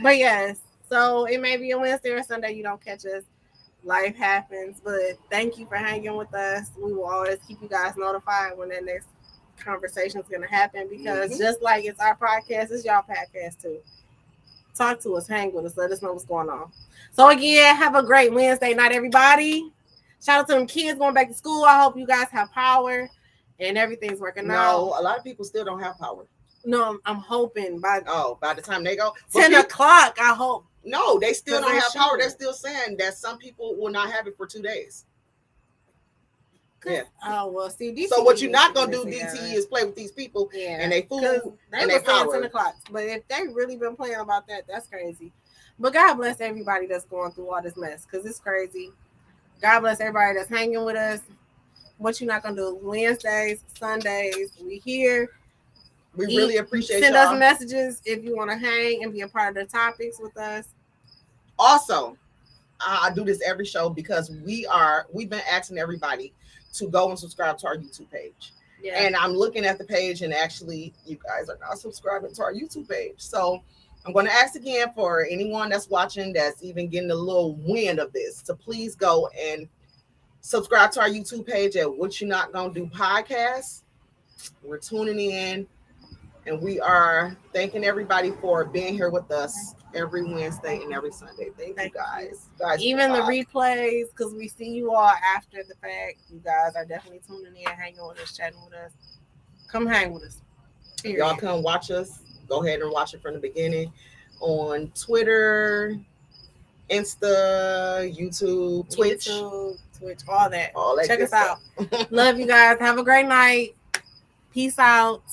But yes, so it may be a Wednesday or Sunday you don't catch us. Life happens, but thank you for hanging with us. We will always keep you guys notified when that next conversation is going to happen because just like it's our podcast, it's y'all podcast too. Talk to us, hang with us, let us know what's going on. So again, have a great Wednesday night, everybody. Shout out to them kids going back to school. I hope you guys have power and everything's working out. No, a lot of people still don't have power. No, I'm hoping by the time they go 10 o'clock, I hope. No, they still don't have power. They're still saying that some people will not have it for 2 days. Yeah. Oh well, see. DTE so what you're not gonna do, DTE, is play with these people and they food and they power. 10 o'clock. But if they really been playing about that, that's crazy. But God bless everybody that's going through all this mess because it's crazy. God bless everybody that's hanging with us. What you not gonna do? Wednesdays, Sundays, we here. We really appreciate Send y'all. us messages if you want to hang and be a part of the topics with us. Also, I do this every show because we've been asking everybody to go and subscribe to our YouTube page. Yeah. And I'm looking at the page, and actually, you guys are not subscribing to our YouTube page. So I'm going to ask again for anyone that's watching that's even getting a little wind of this to please go and subscribe to our YouTube page at What You Not Gonna Do Podcast. We're tuning in, and we are thanking everybody for being here with us every Wednesday and every Sunday. Thank you guys. Even the replays, because we see you all after the fact. You guys are definitely tuning in, hanging with us, chatting with us. Come hang with us. Period. Y'all come watch us. Go ahead and watch it from the beginning on Twitter, Insta, YouTube, Twitch, all that. All that. Check us out. Love you guys. Have a great night. Peace out.